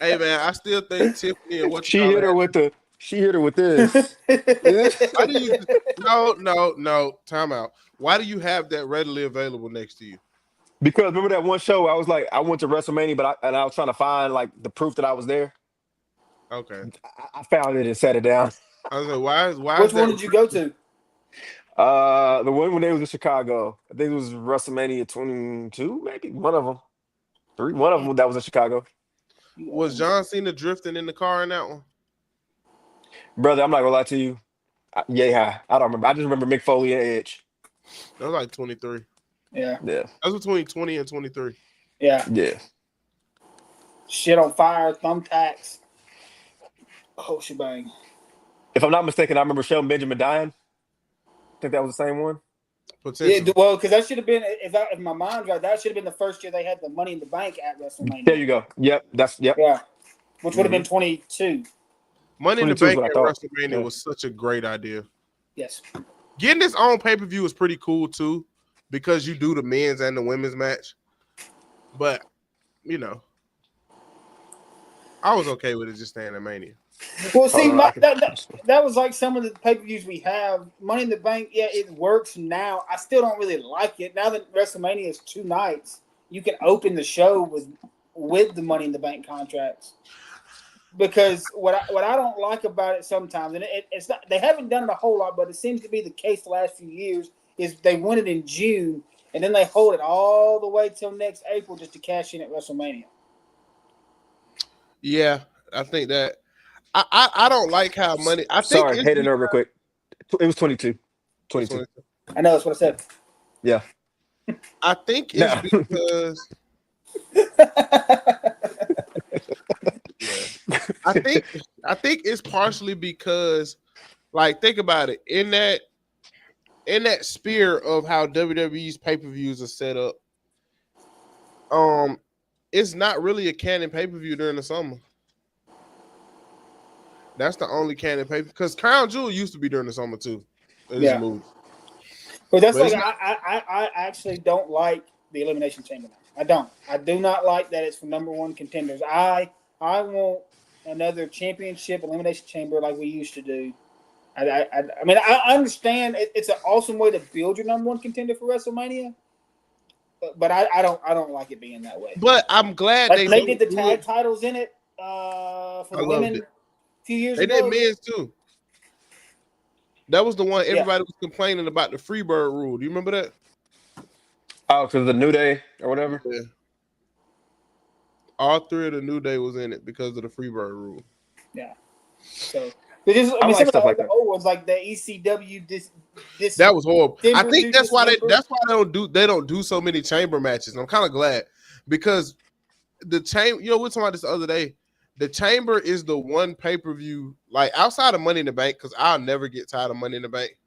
[SPEAKER 1] Hey man, I still think Tiffany and what you
[SPEAKER 3] She
[SPEAKER 1] call
[SPEAKER 3] hit her
[SPEAKER 1] it.
[SPEAKER 3] with the. She hit her with this.
[SPEAKER 1] Why do you? No. Time out. Why do you have that readily available next to you?
[SPEAKER 3] Because remember that one show I was like I went to WrestleMania, but I was trying to find like the proof that I was there.
[SPEAKER 1] Okay.
[SPEAKER 3] I found it and set it down.
[SPEAKER 1] I was like, why
[SPEAKER 2] Which
[SPEAKER 1] is
[SPEAKER 2] one
[SPEAKER 1] that?
[SPEAKER 2] did you go to?
[SPEAKER 3] The one when they was in Chicago. I think it was WrestleMania 22, maybe one of them. One of them that was in Chicago.
[SPEAKER 1] Was John Cena drifting in the car in that one?
[SPEAKER 3] Brother, I'm not gonna lie to you. Yeah, I don't remember. I just remember Mick Foley and Edge.
[SPEAKER 1] That was like 23.
[SPEAKER 2] Yeah.
[SPEAKER 3] Yeah.
[SPEAKER 1] That was between 20 and 23.
[SPEAKER 2] Yeah.
[SPEAKER 3] Yeah.
[SPEAKER 2] Shit on fire, thumbtacks. Oh, shebang.
[SPEAKER 3] If I'm not mistaken, I remember Shelton Benjamin dying. I think that was the same one.
[SPEAKER 1] Potentially.
[SPEAKER 2] Yeah, well, because that should have been, if my mind's right, that should have been the first year they had the Money in the Bank at WrestleMania.
[SPEAKER 3] There you go. Yep.
[SPEAKER 2] Yeah. Which would have been 22.
[SPEAKER 1] Money in the
[SPEAKER 3] 22 is
[SPEAKER 1] Bank
[SPEAKER 3] what
[SPEAKER 1] at
[SPEAKER 3] I thought.
[SPEAKER 1] WrestleMania was such a great idea.
[SPEAKER 2] Yes.
[SPEAKER 1] Getting this on pay-per-view is pretty cool too, because you do the men's and the women's match. But, you know, I was okay with it just staying at Mania.
[SPEAKER 2] Well, see, that was like some of the pay-per-views we have. Money in the Bank, yeah, it works now. I still don't really like it. Now that WrestleMania is 2 nights, you can open the show with the Money in the Bank contracts. Because what I don't like about it sometimes, and it's not, they haven't done it a whole lot, but it seems to be the case the last few years, is they win it in June and then they hold it all the way till next April just to cash in at WrestleMania.
[SPEAKER 1] Yeah, I think that I don't like how money.
[SPEAKER 3] Sorry, hating her real quick. It was 22. 22.
[SPEAKER 2] I know that's what I said.
[SPEAKER 3] Yeah.
[SPEAKER 1] I think it's because I think it's partially because, like, think about it, in that sphere of how WWE's pay-per-views are set up, it's not really a canon pay-per-view during the summer. That's the only canon pay, because Crown Jewel used to be during the summer too.
[SPEAKER 2] Yeah.
[SPEAKER 1] Moved.
[SPEAKER 2] But that's like I actually don't like the Elimination Chamber now. I don't. I do not like that it's for number one contenders. I want another championship Elimination Chamber like we used to do. I mean, I understand it's an awesome way to build your number one contender for WrestleMania, but I don't like it being that way.
[SPEAKER 1] But I'm glad
[SPEAKER 2] like they did the tag titles in it for the women a few years ago.
[SPEAKER 1] They did men's too. That was the one everybody was complaining about, the Freebird rule. Do you remember that?
[SPEAKER 3] Oh, because the New Day or whatever?
[SPEAKER 1] Yeah. All 3 of the New Day was in it because of the Freebird rule.
[SPEAKER 2] Yeah. So some of the old ones like the ECW this
[SPEAKER 1] that was horrible. I think that's why they don't do so many chamber matches. I'm kind of glad, because the chamber, we were talking about this the other day. The chamber is the one pay-per-view, like outside of Money in the Bank, because I'll never get tired of Money in the Bank.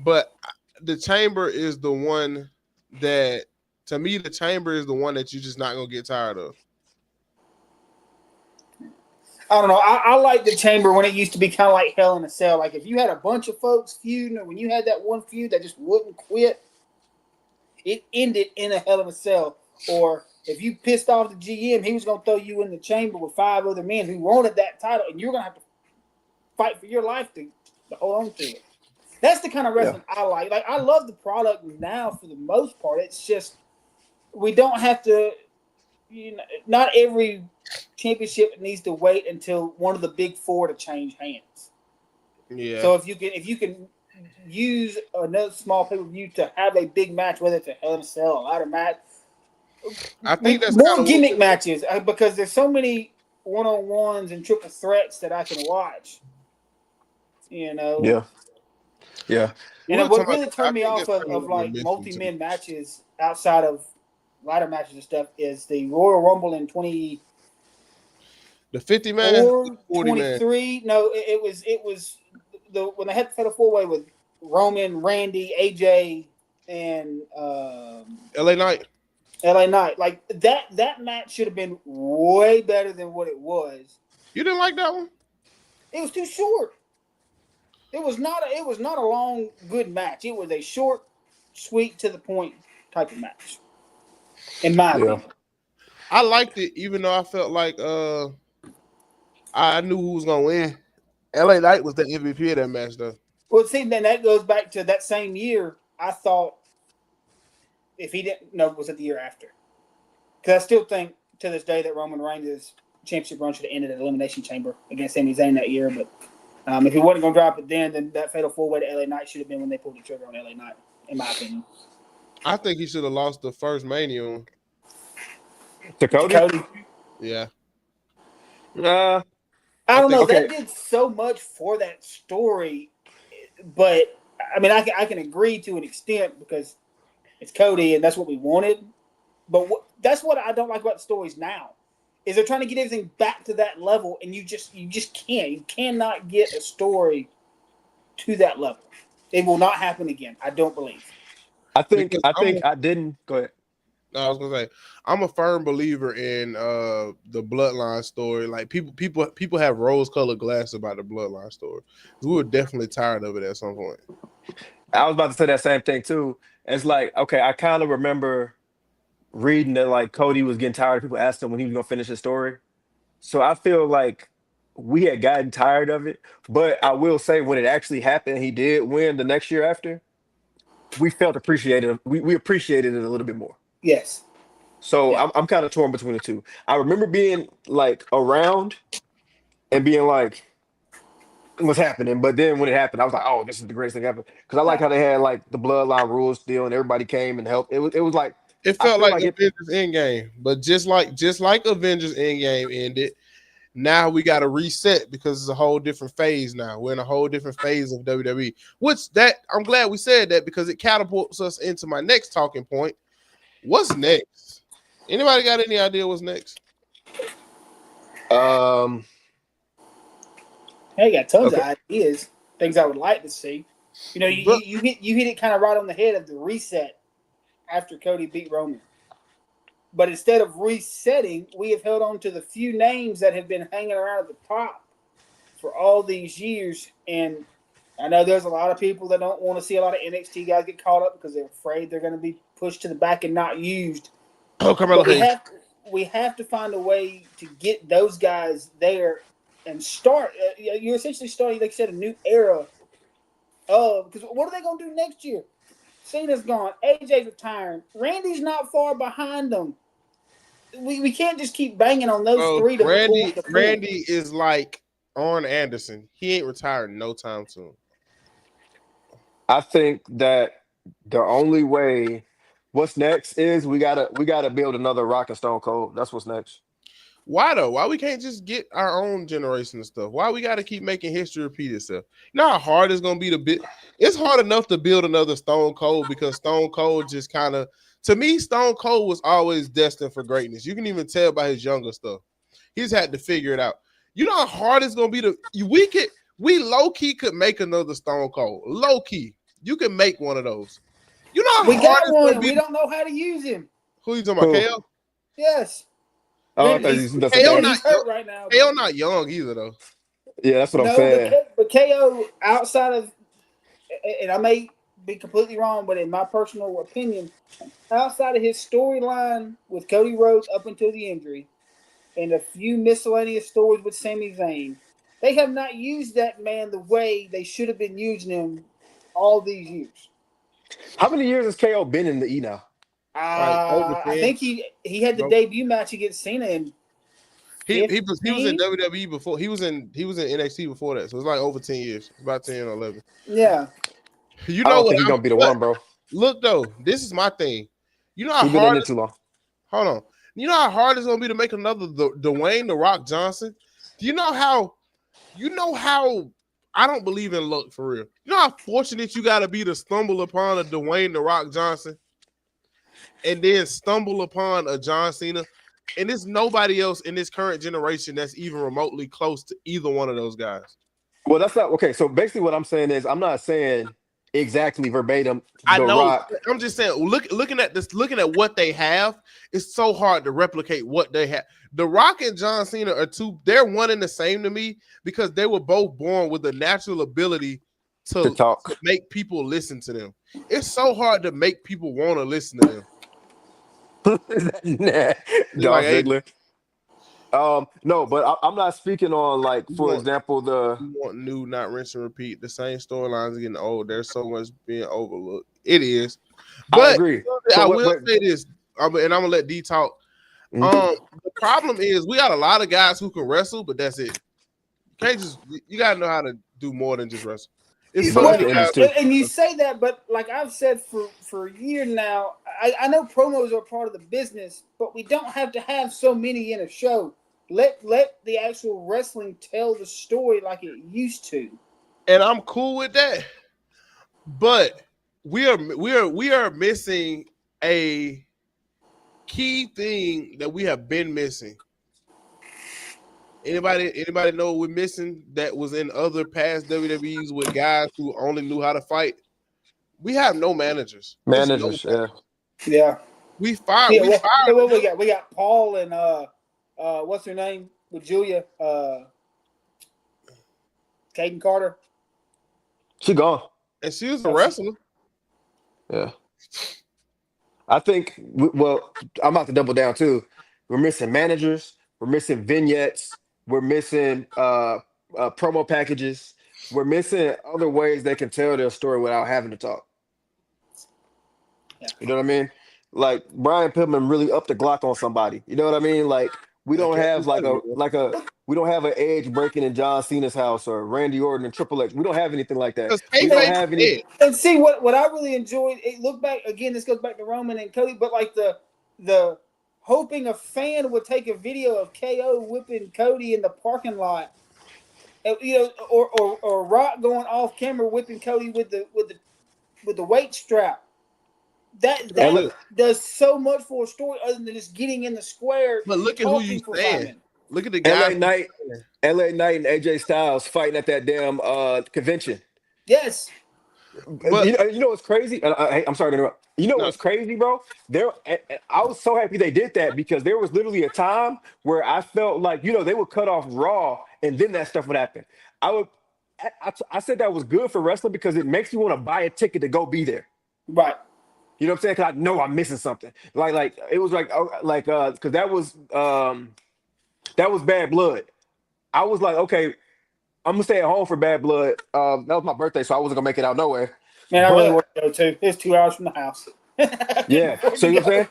[SPEAKER 1] But the Chamber is the one that, to me, the Chamber is the one that you're just not gonna get tired of.
[SPEAKER 2] I don't know. I like the Chamber when it used to be kind of like Hell in a Cell. Like if you had a bunch of folks feuding, or when you had that one feud that just wouldn't quit, it ended in a Hell in a Cell. Or if you pissed off the GM, he was going to throw you in the Chamber with 5 other men who wanted that title, and you're going to have to fight for your life to hold on to it. That's the kind of wrestling I like. Like I love the product now for the most part. It's just we don't have to. Not every championship needs to wait until one of the big 4 to change hands.
[SPEAKER 1] Yeah.
[SPEAKER 2] So if you can use another small pay-per-view to have a big match, whether it's a Hell in a Cell, a ladder match,
[SPEAKER 1] I think that's
[SPEAKER 2] more gimmick matches because there's so many one-on-ones and triple threats that I can watch.
[SPEAKER 3] Yeah.
[SPEAKER 2] And what really turned me off of like multi-man matches outside of ladder matches and stuff is the Royal Rumble in
[SPEAKER 1] the 50-man,
[SPEAKER 2] 23. No, it was when they had the Fatal 4-Way with Roman, Randy, AJ, and
[SPEAKER 1] LA Knight.
[SPEAKER 2] Like that match should have been way better than what it was.
[SPEAKER 1] You didn't like that one?
[SPEAKER 2] It was too short. It was not a long, good match. It was a short, sweet, to the point type of match. In my opinion.
[SPEAKER 1] I liked it, even though I felt like I knew who was gonna win. LA Knight was the MVP of that match, though.
[SPEAKER 2] Well, see, then that goes back to that same year. I thought if he didn't, no, was it the year after? Because I still think to this day that Roman Reigns' championship run should have ended at Elimination Chamber against Sami Zayn that year. But if he wasn't going to drop it then that Fatal 4-Way to LA Knight should have been when they pulled the trigger on LA Knight, in my opinion.
[SPEAKER 1] I think he should have lost the first Mania.
[SPEAKER 3] To Cody?
[SPEAKER 1] Yeah.
[SPEAKER 2] I don't know. Okay. That did so much for that story, but I mean, I can agree to an extent because it's Cody and that's what we wanted. But that's what I don't like about the stories now is they're trying to get everything back to that level, and you just can't. You cannot get a story to that level. It will not happen again. I don't believe.
[SPEAKER 3] I think I didn't. Go ahead.
[SPEAKER 1] I was gonna say I'm a firm believer in the Bloodline story. Like people have rose-colored glasses about the Bloodline story. We were definitely tired of it at some point.
[SPEAKER 3] I was about to say that same thing too. It's like, okay, I kind of remember reading that like Cody was getting tired of people asking him when he was gonna finish his story. So I feel like we had gotten tired of it. But I will say when it actually happened, he did win the next year after. We felt appreciated. We appreciated it a little bit more.
[SPEAKER 2] Yes.
[SPEAKER 3] So yeah. I'm kind of torn between the two. I remember being like around and being like, what's happening? But then when it happened, I was like, oh, this is the greatest thing ever. Because I like how they had like the Bloodline rules still, and everybody came and helped. It was like
[SPEAKER 1] it felt like Avengers Endgame, but just like Avengers Endgame ended, now we got to reset because it's a whole different phase now. We're in a whole different phase of WWE. I'm glad we said that because it catapults us into my next talking point. What's next? Anybody got any idea what's next?
[SPEAKER 2] I got tons of ideas, things I would like to see. You hit it kind of right on the head of the reset after Cody beat Roman. But instead of resetting, we have held on to the few names that have been hanging around at the top for all these years. And I know there's a lot of people that don't want to see a lot of NXT guys get caught up because they're afraid they're going to be pushed to the back and not used.
[SPEAKER 1] Oh, come on.
[SPEAKER 2] We have to find a way to get those guys there and start. You're essentially starting, like you said, a new era of, because what are they going to do next year? Cena's gone. AJ's retiring. Randy's not far behind them. We can't just keep banging on those three.
[SPEAKER 1] Randy is like Arn Anderson. He ain't retiring no time soon.
[SPEAKER 3] I think that the only way, what's next is we gotta build another Rock and Stone Cold. That's what's next.
[SPEAKER 1] Why though? Why we can't just get our own generation of stuff? Why we got to keep making history repeat itself? You know how hard it's gonna be to build. It's hard enough to build another Stone Cold because Stone Cold just kind of, to me, Stone Cold was always destined for greatness. You can even tell by his younger stuff. He's had to figure it out. You know how hard it's gonna be to we low key could make another Stone Cold. Low key. You can make one of those. You know how
[SPEAKER 2] We
[SPEAKER 1] hard
[SPEAKER 2] got
[SPEAKER 1] it's gonna
[SPEAKER 2] one.
[SPEAKER 1] be.
[SPEAKER 2] We don't know how to use him.
[SPEAKER 1] Who you talking about?
[SPEAKER 3] Who?
[SPEAKER 1] KO?
[SPEAKER 2] Yes.
[SPEAKER 3] Oh, I thought
[SPEAKER 2] He's,
[SPEAKER 3] that's
[SPEAKER 1] KO
[SPEAKER 3] okay.
[SPEAKER 1] not
[SPEAKER 2] he's hurt right now.
[SPEAKER 1] KO not young either though.
[SPEAKER 3] Yeah, that's what I'm
[SPEAKER 2] No,
[SPEAKER 3] saying.
[SPEAKER 2] but KO outside of, and I may be completely wrong, but in my personal opinion, outside of his storyline with Cody Rhodes up until the injury, and a few miscellaneous stories with Sami Zayn, they have not used that man the way they should have been using him all these years.
[SPEAKER 3] How many years has KO been in the E now?
[SPEAKER 1] Like over
[SPEAKER 2] I
[SPEAKER 1] 10.
[SPEAKER 2] think he had the
[SPEAKER 1] Nope.
[SPEAKER 2] debut match against Cena in
[SPEAKER 1] He was in
[SPEAKER 2] 15?
[SPEAKER 1] WWE before. He was in NXT before that. So it's like over 10 years. It's about 10 or 11.
[SPEAKER 2] Yeah.
[SPEAKER 1] You
[SPEAKER 3] I
[SPEAKER 1] know
[SPEAKER 3] don't
[SPEAKER 1] what?
[SPEAKER 3] think he's gonna be the one, bro.
[SPEAKER 1] Look though, this is my thing. You know how
[SPEAKER 3] He's been in
[SPEAKER 1] hard.
[SPEAKER 3] it too long.
[SPEAKER 1] Hold on. You know how hard it's gonna be to make another Dwayne the Rock Johnson. Do you know how? You know how? I don't believe in luck for real. You know how fortunate you got to be to stumble upon a Dwayne the Rock Johnson, and then stumble upon a John Cena, and there's nobody else in this current generation that's even remotely close to either one of those guys.
[SPEAKER 3] Well, that's not okay. So basically, what I'm saying is, I'm not saying exactly verbatim
[SPEAKER 1] I
[SPEAKER 3] The
[SPEAKER 1] know.
[SPEAKER 3] Rock.
[SPEAKER 1] I'm just saying, looking at what they have, it's so hard to replicate what they have. The Rock and John Cena are they're one and the same to me because they were both born with the natural ability
[SPEAKER 3] To talk.
[SPEAKER 1] to make people listen to them. It's so hard to make people want to listen to them.
[SPEAKER 3] Dolph
[SPEAKER 1] Like, hey,
[SPEAKER 3] Ziggler. No, but I'm not speaking on like, for example,
[SPEAKER 1] you want new, not rinse and repeat. The same storylines are getting old. There's so much being overlooked. It is, but
[SPEAKER 3] I agree.
[SPEAKER 1] I will say this, and I'm gonna let D talk. The problem is we got a lot of guys who can wrestle, but that's it. You gotta know how to do more than just wrestle. It's so many guys.
[SPEAKER 2] And you say that, but like I've said for a year now, I know promos are part of the business, but we don't have to have so many in a show. Let the actual wrestling tell the story like it used to.
[SPEAKER 1] And I'm cool with that. But we are missing a key thing that we have been missing. Anybody know what we're missing that was in other past WWEs with guys who only knew how to fight? We have no managers.
[SPEAKER 3] Yeah.
[SPEAKER 1] We fired.
[SPEAKER 2] We got Paul and what's her name with Julia? Kaden Carter.
[SPEAKER 3] She gone.
[SPEAKER 1] And she was a wrestler.
[SPEAKER 3] Yeah. I think, well, I'm about to double down too. We're missing managers. We're missing vignettes. We're missing promo packages. We're missing other ways they can tell their story without having to talk.
[SPEAKER 2] Yeah.
[SPEAKER 3] You know what I mean? Like Brian Pillman really upped the Glock on somebody. You know what I mean? Like we don't have we don't have an Edge breaking in John Cena's house or Randy Orton and Triple H. We don't have anything like that. We don't have any.
[SPEAKER 2] And see what I really enjoyed. Look back again. This goes back to Roman and Cody, but like the hoping a fan would take a video of KO whipping Cody in the parking lot, and, or Rock going off camera whipping Cody with the weight strap. That does so much for a story other than just getting in the square.
[SPEAKER 1] But look at who you saying. Look at the guy.
[SPEAKER 3] LA Knight and AJ Styles fighting at that damn convention.
[SPEAKER 2] Yes.
[SPEAKER 3] But you know what's crazy? I'm sorry to interrupt. You know what's crazy, bro? I was so happy they did that because there was literally a time where I felt like, they would cut off Raw and then that stuff would happen. I said that was good for wrestling because it makes you want to buy a ticket to go be there.
[SPEAKER 2] Right.
[SPEAKER 3] You know what I'm saying? Because I know I'm missing something. Like it was because that was Bad Blood. I was like, okay, I'm gonna stay at home for Bad Blood. That was my birthday, so I wasn't gonna make it out nowhere.
[SPEAKER 2] Man, I really want to go too. It's 2 hours from the house.
[SPEAKER 3] Yeah, so you know what I'm saying?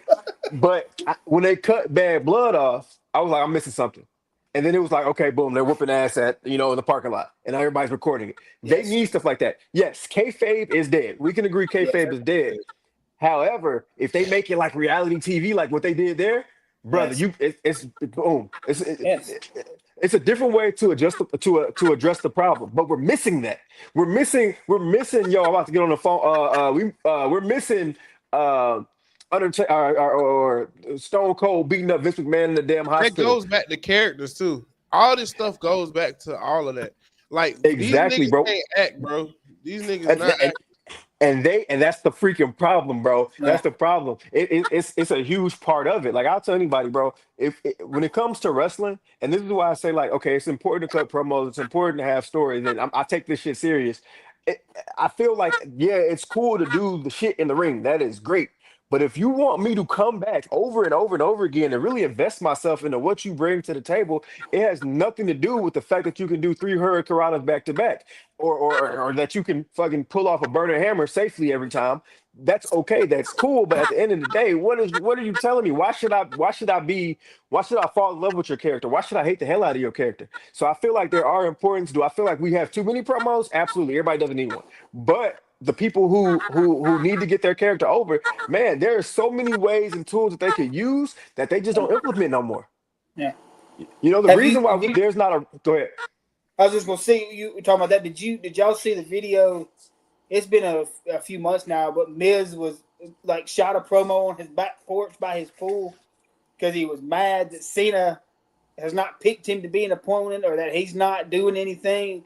[SPEAKER 3] But when they cut Bad Blood off, I was like, I'm missing something. And then it was like, okay, boom, they're whooping ass at in the parking lot, and everybody's recording it. Yes. They need stuff like that. Yes, kayfabe is dead. We can agree kayfabe is dead. However, if they make it like reality TV, like what they did there, brother, it's boom. It's a different way to address the problem, but we're missing that. We're missing. Yo, I'm about to get on the phone. We're missing Undertaker or Stone Cold beating up Vince McMahon in the damn hospital.
[SPEAKER 1] That goes back to characters too. All this stuff goes back to all of that. Like
[SPEAKER 3] exactly,
[SPEAKER 1] these niggas
[SPEAKER 3] bro.
[SPEAKER 1] can't act, bro. These niggas not act.
[SPEAKER 3] And that's the freaking problem, bro.
[SPEAKER 2] Yeah.
[SPEAKER 3] That's the problem. It's a huge part of it. Like I'll tell anybody, bro. When it comes to wrestling, and this is why I say like, okay, it's important to cut promos. It's important to have stories, and I take this shit serious. It, I feel like yeah, it's cool to do the shit in the ring. That is great. But if you want me to come back over and over and over again and really invest myself into what you bring to the table, it has nothing to do with the fact that you can do 3 hurricanranas back to back or that you can fucking pull off a burner hammer safely every time. That's okay. That's cool. But at the end of the day, what are you telling me? Why should I fall in love with your character? Why should I hate the hell out of your character? So I feel like there are importance. Do I feel like we have too many promos? Absolutely. Everybody doesn't need one. But the people who need to get their character over, man, there are so many ways and tools that they could use that they just don't implement no more.
[SPEAKER 2] Yeah.
[SPEAKER 3] You know, the
[SPEAKER 2] Have
[SPEAKER 3] reason
[SPEAKER 2] you,
[SPEAKER 3] why
[SPEAKER 2] have you,
[SPEAKER 3] there's not a go ahead.
[SPEAKER 2] I was just gonna see you talking about that. Did y'all see the video? It's been a few months now, but Miz was like shot a promo on his back porch by his pool because he was mad that Cena has not picked him to be an opponent or that he's not doing anything.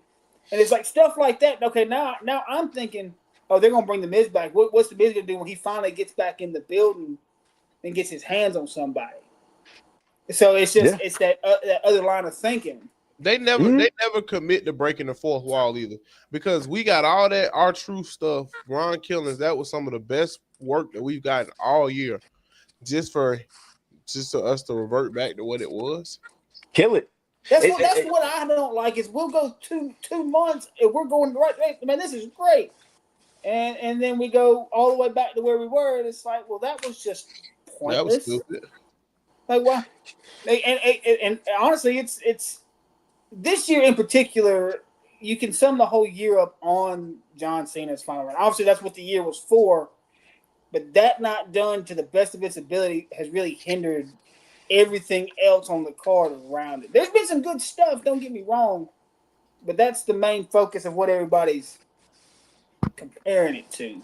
[SPEAKER 2] And it's like stuff like that. Okay, now I'm thinking, oh, they're gonna bring the Miz back. What's the Miz gonna do when he finally gets back in the building and gets his hands on somebody? So it's just it's that other line of thinking.
[SPEAKER 1] They never commit to breaking the fourth wall either, because we got all that R-Truth stuff, Ron Killings. That was some of the best work that we've gotten all year, just for us to revert back to what it was.
[SPEAKER 3] Kill it.
[SPEAKER 2] That's what I don't like is we'll go two months and we're going the right way. Man, this is great, and then we go all the way back to where we were, and it's like, well, that was just pointless.
[SPEAKER 1] That was stupid.
[SPEAKER 2] Like why? And honestly, it's this year in particular. You can sum the whole year up on John Cena's final run. Obviously, that's what the year was for, but that not done to the best of its ability has really hindered everything else on the card around it. There's been some good stuff, don't get me wrong, but that's the main focus of what everybody's comparing it to.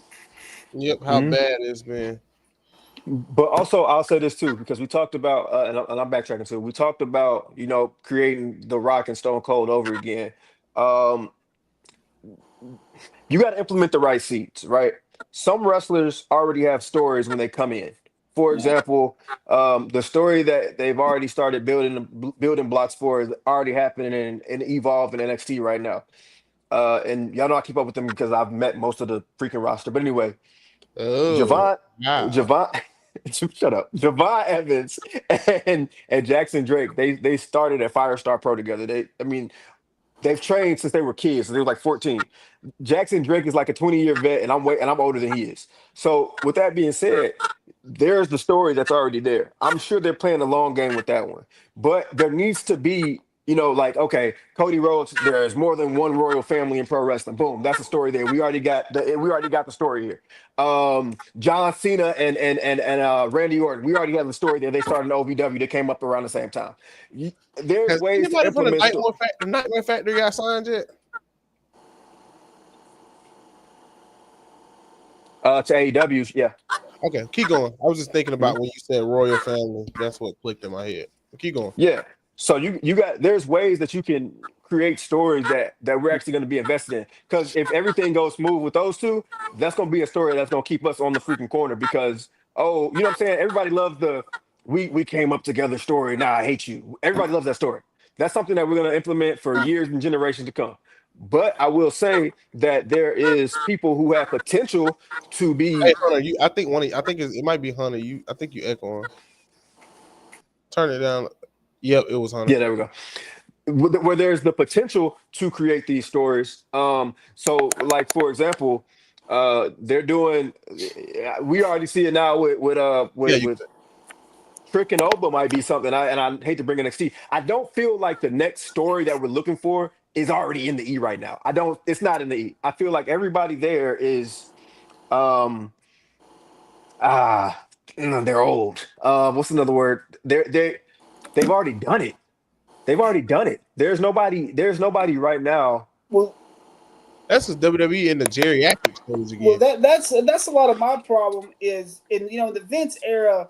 [SPEAKER 1] Yep, how bad it's been.
[SPEAKER 3] But also, I'll say this too, because we talked about, and I'm backtracking too. We talked about, creating The Rock and Stone Cold over again. You got to implement the right seeds, right? Some wrestlers already have stories when they come in. For example, the story that they've already started building blocks for is already happening in Evolve and NXT right now. And y'all know I keep up with them because I've met most of the freaking roster. But anyway,
[SPEAKER 1] Oh,
[SPEAKER 3] Javon, shut up. Javon Evans and Jackson Drake, they started at Firestar Pro together. They've trained since they were kids, so they were like 14. Jackson Drake is like a 20-year vet, and I'm older than he is. So with that being said, there's the story that's already there. I'm sure they're playing a long game with that one. But there needs to be, like, okay, Cody Rhodes, there's more than one royal family in pro wrestling. Boom, that's the story there. We already got the story here. John Cena and Randy Orton, we already have the story there. They started in OVW. They came up around the same time. There's
[SPEAKER 1] has
[SPEAKER 3] ways to
[SPEAKER 1] anybody from the
[SPEAKER 3] implement
[SPEAKER 1] Nightmare Factory got signed yet?
[SPEAKER 3] to AEW, yeah.
[SPEAKER 1] Okay, keep going. I was just thinking about when you said royal family. That's what clicked in my head. Keep going.
[SPEAKER 3] Yeah. So there's ways that you can create stories that we're actually going to be invested in. Because if everything goes smooth with those two, that's going to be a story that's going to keep us on the freaking corner. Because you know what I'm saying? Everybody loves the we came up together story. Nah, I hate you. Everybody loves that story. That's something that we're going to implement for years and generations to come. But I will say that there is people who have potential to be.
[SPEAKER 1] Hey, Hunter, I think it might be Hunter. I think you echoing. Turn it down. Yep, it was Hunter.
[SPEAKER 3] Yeah, there we go. Where there's the potential to create these stories. So like for example, they're doing. We already see it now with Trick and Oba might be something. And I hate to bring NXT. I don't feel like the next story that we're looking for is already in the E right now. It's not in the E. I feel like everybody there is they're old. What's another word? They've already done it. There's nobody right now.
[SPEAKER 2] Well,
[SPEAKER 1] that's the WWE in the geriatric stage again.
[SPEAKER 2] Well, that's a lot of my problem is in the Vince era.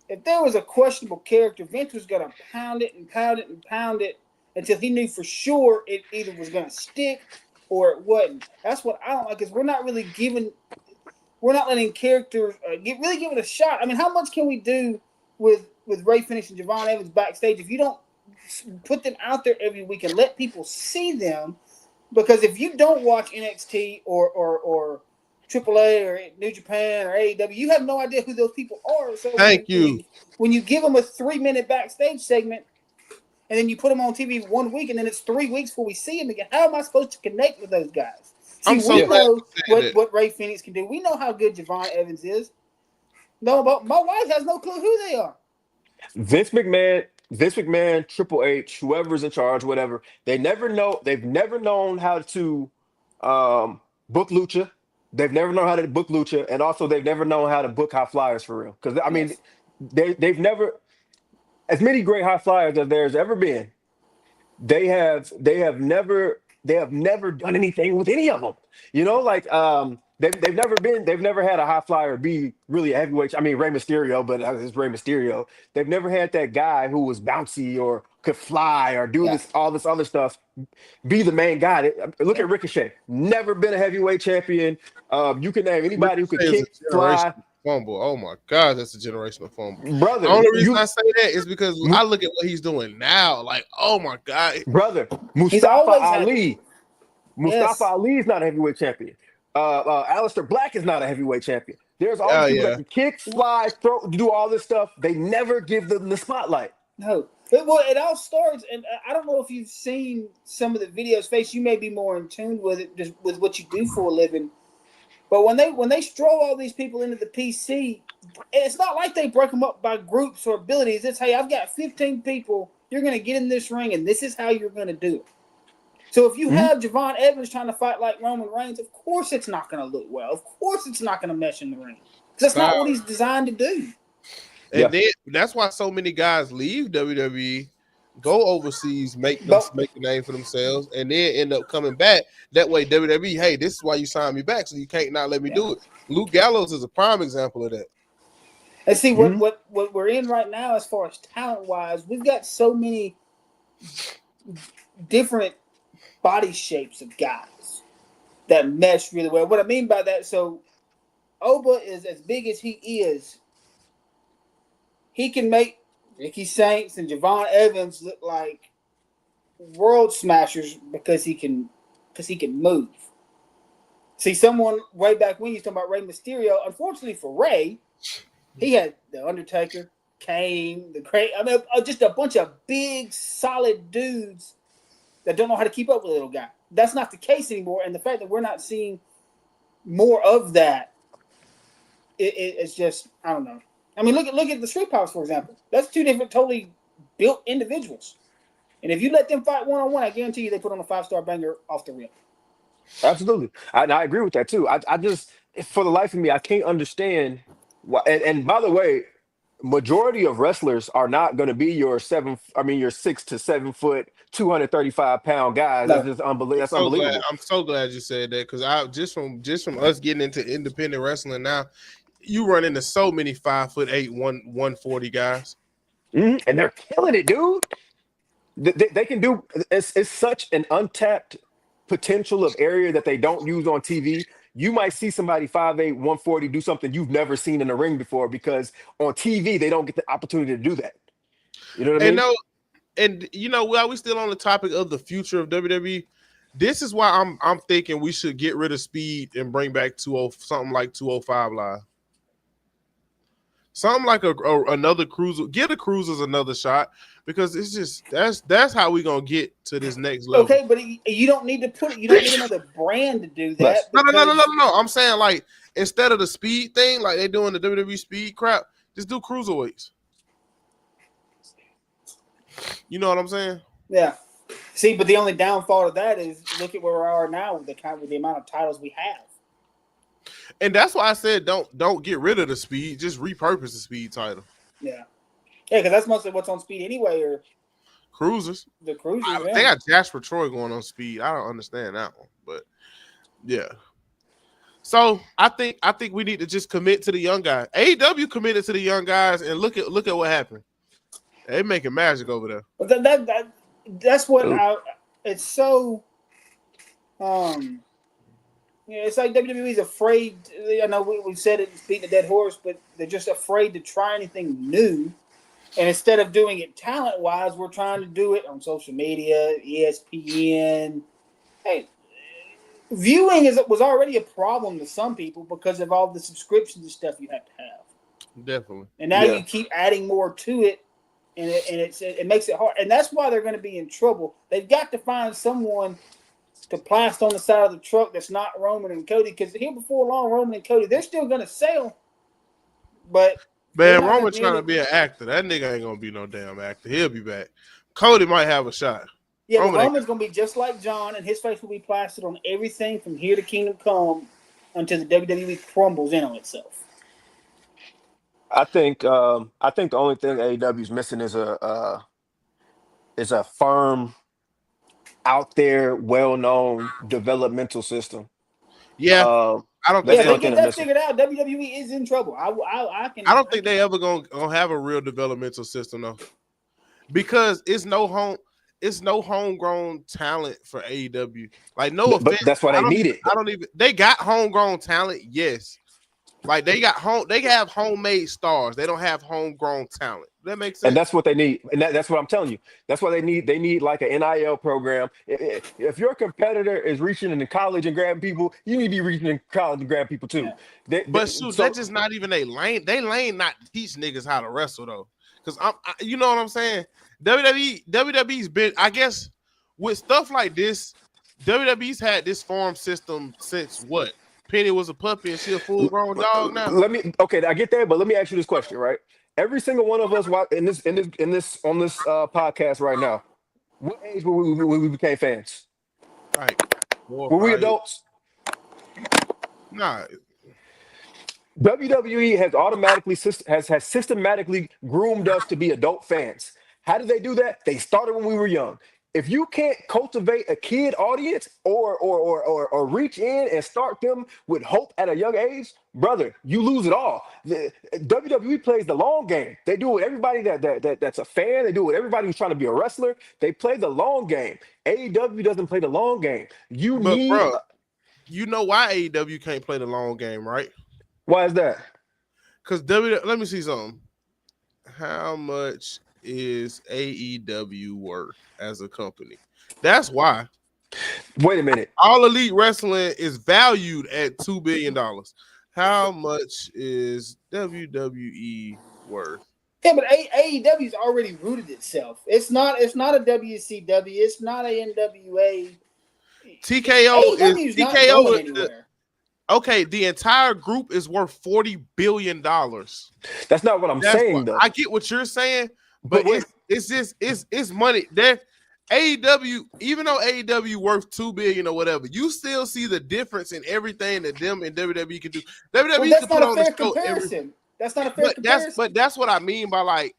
[SPEAKER 2] If there was a questionable character, Vince was going to pound it and pound it and pound it until he knew for sure it either was going to stick or it wasn't. That's what I don't like is we're not really giving we're not letting characters really give it a shot. I mean, how much can we do with Ray Phoenix and Javon Evans backstage if you don't put them out there every week and let people see them? Because if you don't watch NXT or AAA or New Japan or AEW, you have no idea who those people are. So
[SPEAKER 1] Thank you.
[SPEAKER 2] When you give them a 3-minute backstage segment and then you put them on TV 1 week and then it's 3 weeks before we see them again, how am I supposed to connect with those guys? See, we know what Ray Phoenix can do. We know how good Javon Evans is. No, but my wife has no clue who they are.
[SPEAKER 3] Vince McMahon, Triple H, whoever's in charge, whatever. They've never known how to book lucha. They've never known how to book lucha, and also they've never known how to book high flyers for real. Because I mean, they've never, as many great high flyers as there's ever been. They have never done anything with any of them. You know, like they've never had a high flyer be really a heavyweight. I mean, Rey Mysterio, but it's Rey Mysterio. They've never had that guy who was bouncy or could fly or do all this other stuff be the main guy. Look at Ricochet. Never been a heavyweight champion. You can name anybody who could kick, fly.
[SPEAKER 1] Fumble. Oh my God, that's a generational fumble,
[SPEAKER 3] brother.
[SPEAKER 1] The only reason I say that is because I look at what he's doing now. Like, oh my God,
[SPEAKER 3] brother, Mustafa Ali. Mustafa Ali is not a heavyweight champion. Aleister Black is not a heavyweight champion. There's all these people that can kick, fly, throw, do all this stuff. They never give them the spotlight.
[SPEAKER 2] No. Well, it all starts, and I don't know if you've seen some of the videos. Face, you may be more in tune with it, just with what you do for a living. But when they stroll all these people into the PC, it's not like they break them up by groups or abilities. It's, hey, I've got 15 people. You're going to get in this ring, and this is how you're going to do it. So if you have Javon Evans trying to fight like Roman Reigns, of course it's not going to look well. Of course it's not going to mesh in the ring. Because that's not what he's designed to do.
[SPEAKER 1] And then that's why so many guys leave WWE, go overseas, make a name for themselves, and then end up coming back. That way, WWE, hey, this is why you signed me back, so you can't not let me do it. Luke Gallows is a prime example of that.
[SPEAKER 2] And see, what we're in right now as far as talent-wise, we've got so many different body shapes of guys that mesh really well. What I mean by that, so Oba is as big as he is. He can make Ricky Saints and Javon Evans look like world smashers because he can move. See, someone way back when you talking about Rey Mysterio, unfortunately for Rey, he had the Undertaker, Kane, just a bunch of big, solid dudes that don't know how to keep up with a little guy. That's not the case anymore, and the fact that we're not seeing more of that, it's just, I don't know. I mean, look at the Street Powers, for example. That's two different, totally built individuals. And if you let them fight one-on-one, I guarantee you they put on a 5-star banger off the rip.
[SPEAKER 3] Absolutely. I agree with that, too. I just, for the life of me, I can't understand why. And by the way, majority of wrestlers are not going to be your 6 to 7 foot, 235-pound guys. That's just unbelievable. That's unbelievable.
[SPEAKER 1] I'm so glad you said that, because I just from us getting into independent wrestling now, you run into so many 5'8", 140 guys,
[SPEAKER 3] and they're killing it, dude. They can do. It's such an untapped potential of area that they don't use on TV. You might see somebody 5'8", 140 do something you've never seen in the ring before, because on TV they don't get the opportunity to do that. You know what I mean?
[SPEAKER 1] And while we still on the topic of the future of WWE, this is why I'm thinking we should get rid of speed and bring back something like 205 Live. Something like another cruiser. Get the cruisers another shot, because it's just that's how we gonna get to this next level.
[SPEAKER 2] Okay, but you don't need to you don't need another brand to do that.
[SPEAKER 1] No. I'm saying, like, instead of the speed thing, like they doing the WWE speed crap, just do cruiserweights. You know what I'm saying?
[SPEAKER 2] Yeah. See, but the only downfall of that is look at where we are now with the amount of titles we have.
[SPEAKER 1] And that's why I said don't get rid of the speed, just repurpose the speed title.
[SPEAKER 2] Yeah, because that's mostly what's on speed anyway, or
[SPEAKER 1] cruisers.
[SPEAKER 2] The cruisers.
[SPEAKER 1] They got Jasper Troy going on speed. I don't understand that one, but yeah. So I think we need to just commit to the young guys. AEW committed to the young guys, and look at what happened. They making magic over there.
[SPEAKER 2] But that's what it's so. Yeah, it's like WWE's afraid. I know we said it, beating a dead horse, but they're just afraid to try anything new. And instead of doing it talent wise, we're trying to do it on social media, ESPN. Hey, viewing was already a problem to some people because of all the subscriptions and stuff you have to have.
[SPEAKER 1] Definitely.
[SPEAKER 2] And now you keep adding more to it, and it makes it hard. And that's why they're going to be in trouble. They've got to find someone to plaster on the side of the truck that's not Roman and Cody, because here before long, Roman and Cody, they're still going to sell, but
[SPEAKER 1] man, Roman trying to be an actor. That nigga ain't gonna be no damn actor. He'll be back. Cody might have a shot.
[SPEAKER 2] Yeah, Roman's going to be just like John, and his face will be plastered on everything from here to Kingdom Come until the WWE crumbles in on itself.
[SPEAKER 3] I think the only thing AEW is missing is a firm, out there, well-known developmental system.
[SPEAKER 1] Yeah, I don't think
[SPEAKER 2] they get that figured out. WWE is in trouble. I
[SPEAKER 1] don't think they ever gonna have a real developmental system though, because it's no homegrown talent for AEW. Like no offense,
[SPEAKER 3] but that's why they need it.
[SPEAKER 1] They got homegrown talent, yes. Like they have homemade stars. They don't have homegrown talent. That makes sense.
[SPEAKER 3] And that's what they need. And that's what I'm telling you. That's why they need like an NIL program. If your competitor is reaching into college and grabbing people, you need to be reaching in college and grabbing people too.
[SPEAKER 1] Yeah. That's just not even a lane. They lane not teach niggas how to wrestle though. Because you know what I'm saying? WWE's been, I guess, with stuff like this, WWE's had this farm system since what? Penny was a puppy and she a full grown dog now.
[SPEAKER 3] I get that, but let me ask you this question, right? Every single one of us on this podcast right now, what age were we became fans?
[SPEAKER 1] Right.
[SPEAKER 3] Were we adults?
[SPEAKER 1] Nah.
[SPEAKER 3] WWE has systematically groomed us to be adult fans. How did they do that? They started when we were young. If you can't cultivate a kid audience or reach in and start them with hope at a young age, brother, you lose it all. The WWE plays the long game. They do it with everybody that's a fan. They do it with everybody who's trying to be a wrestler. They play the long game. AEW doesn't play the long game. You
[SPEAKER 1] know why AEW can't play the long game, right?
[SPEAKER 3] Why is that?
[SPEAKER 1] Because let me see something. How much is AEW worth as a company? That's why.
[SPEAKER 3] Wait a minute.
[SPEAKER 1] All Elite Wrestling is valued at $2 billion. How much is WWE worth?
[SPEAKER 2] Yeah, but AEW's already rooted itself. It's not a WCW. It's not a NWA.
[SPEAKER 1] TKO is okay, the entire group is worth $40 billion.
[SPEAKER 3] That's not what I'm saying, though.
[SPEAKER 1] I get what you're saying, but it's money. There, AEW, even though AEW worth $2 billion or whatever, you still see the difference in everything that them and WWE can do. WWE
[SPEAKER 2] that's
[SPEAKER 1] can
[SPEAKER 2] not
[SPEAKER 1] put
[SPEAKER 2] a fair
[SPEAKER 1] on the
[SPEAKER 2] comparison. That's not a fair comparison.
[SPEAKER 1] That's what I mean by like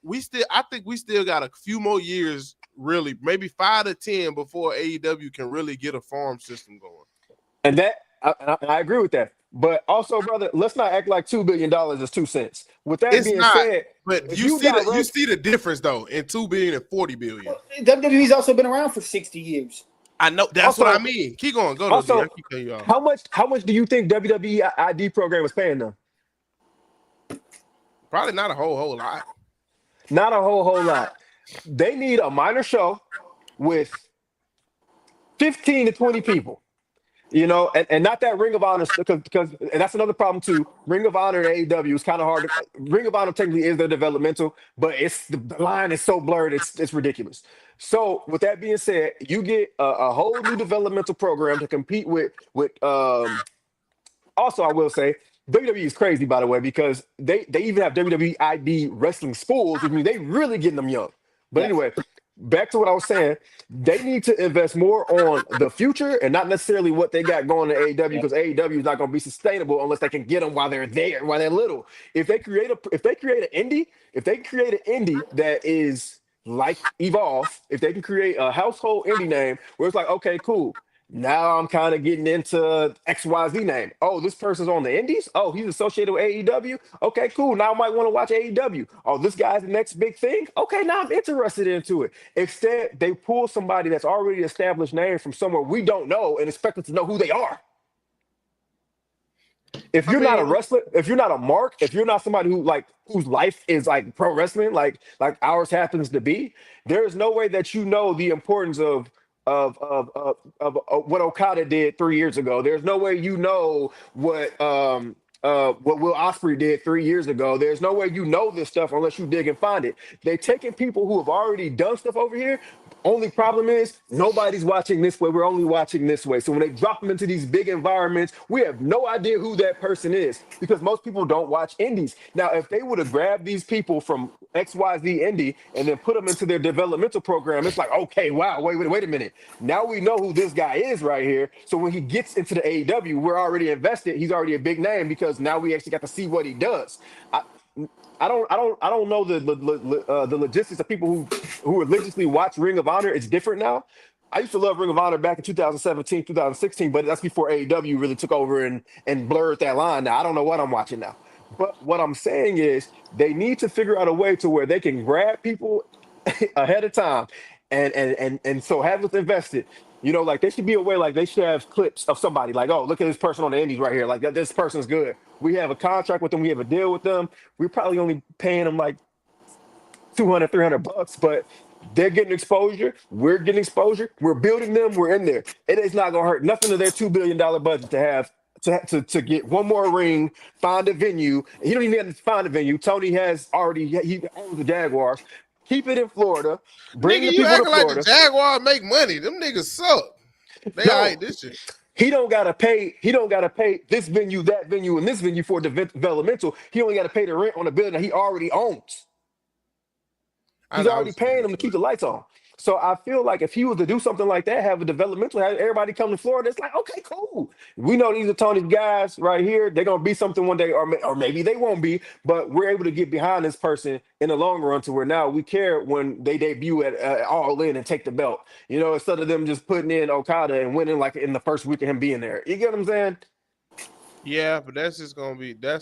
[SPEAKER 1] I think we still got a few more years, really, maybe 5 to 10 before AEW can really get a farm system going.
[SPEAKER 3] And that I agree with that. But also, brother, let's not act like $2 billion is 2 cents. With that being said,
[SPEAKER 1] but you see the difference though in $2 billion and $40 billion.
[SPEAKER 2] Well, WWE's also been around for 60 years.
[SPEAKER 1] I know that's what I mean. Keep going. Go
[SPEAKER 3] also,
[SPEAKER 1] to you off.
[SPEAKER 3] How much do you think WWE ID program was paying them?
[SPEAKER 1] Probably not a whole lot.
[SPEAKER 3] Not a whole lot. They need a minor show with 15 to 20 people. You know, and not that Ring of Honor, because and that's another problem too. Ring of Honor and AEW is kind of hard. Ring of Honor technically is their developmental, but the line is so blurred, it's ridiculous. So with that being said, you get a whole new developmental program to compete with. Also, I will say WWE is crazy, by the way, because they even have WWE ID wrestling schools, which means they really getting them young. But anyway. Back to what I was saying, they need to invest more on the future and not necessarily what they got going to AEW, because AEW is not going to be sustainable unless they can get them while they're there, while they're little. If they create an indie that is like Evolve, if they can create a household indie name where it's like, okay, cool. Now I'm kind of getting into XYZ name. Oh, this person's on the indies? Oh, he's associated with AEW? Okay, cool. Now I might want to watch AEW. Oh, this guy's the next big thing? Okay, now I'm interested into it. Instead, they pull somebody that's already established name from somewhere we don't know and expect us to know who they are. If
[SPEAKER 1] I
[SPEAKER 3] you're not a
[SPEAKER 1] mean,
[SPEAKER 3] wrestler, if you're not a mark, if you're not somebody who like whose life is like pro wrestling, like ours happens to be, there is no way that you know the importance of what Okada did 3 years ago. There's no way you know what Will Ospreay did 3 years ago. There's no way you know this stuff unless you dig and find it. They're taking people who have already done stuff over here. Only problem is nobody's watching this way. We're only watching this way. So when they drop them into these big environments, we have no idea who that person is because most people don't watch indies. Now, if they would have grabbed these people from XYZ Indie and then put them into their developmental program, it's like, okay, wow, wait a minute. Now we know who this guy is right here. So when he gets into the AEW, we're already invested. He's already a big name because now we actually got to see what he does. I don't know the logistics of people who religiously watch Ring of Honor. It's different now. I used to love Ring of Honor back in 2017, 2016, but that's before AEW really took over and blurred that line. Now I don't know what I'm watching now. But what I'm saying is they need to figure out a way to where they can grab people ahead of time and so have us invested. You know, like they should be aware, like they should have clips of somebody like, oh, look at this person on the indies right here. Like this person's good. We have a contract with them, we have a deal with them. We're probably only paying them like 200, $300, but they're getting exposure. We're getting exposure. We're building them. We're in there. It is not gonna hurt nothing of their $2 billion budget to have to get one more ring, find a venue. You don't even have to find a venue. Tony has already he owns the Jaguars. Keep it in Florida. Bring
[SPEAKER 1] nigga,
[SPEAKER 3] the
[SPEAKER 1] you
[SPEAKER 3] people to
[SPEAKER 1] acting like the
[SPEAKER 3] Florida.
[SPEAKER 1] Jaguars make money. Them niggas suck. They all
[SPEAKER 3] No,
[SPEAKER 1] right this shit.
[SPEAKER 3] he don't gotta pay. He don't gotta pay this venue, that venue, and this venue for developmental. He only gotta pay the rent on the building that he already owns.
[SPEAKER 1] I
[SPEAKER 3] He's
[SPEAKER 1] know. I
[SPEAKER 3] already
[SPEAKER 1] was saying
[SPEAKER 3] paying them to
[SPEAKER 1] that,
[SPEAKER 3] keep
[SPEAKER 1] but
[SPEAKER 3] the lights on. So I feel like if he was to do something like that, have a developmental, have everybody come to Florida, it's like, okay, cool. We know these are Tony's guys right here. They're gonna be something one day, or maybe they won't be, but we're able to get behind this person in the long run to where now we care when they debut at All In and take the belt. You know, instead of them just putting in Okada and winning like in the first week of him being there. You get what I'm saying?
[SPEAKER 1] yeah, but that's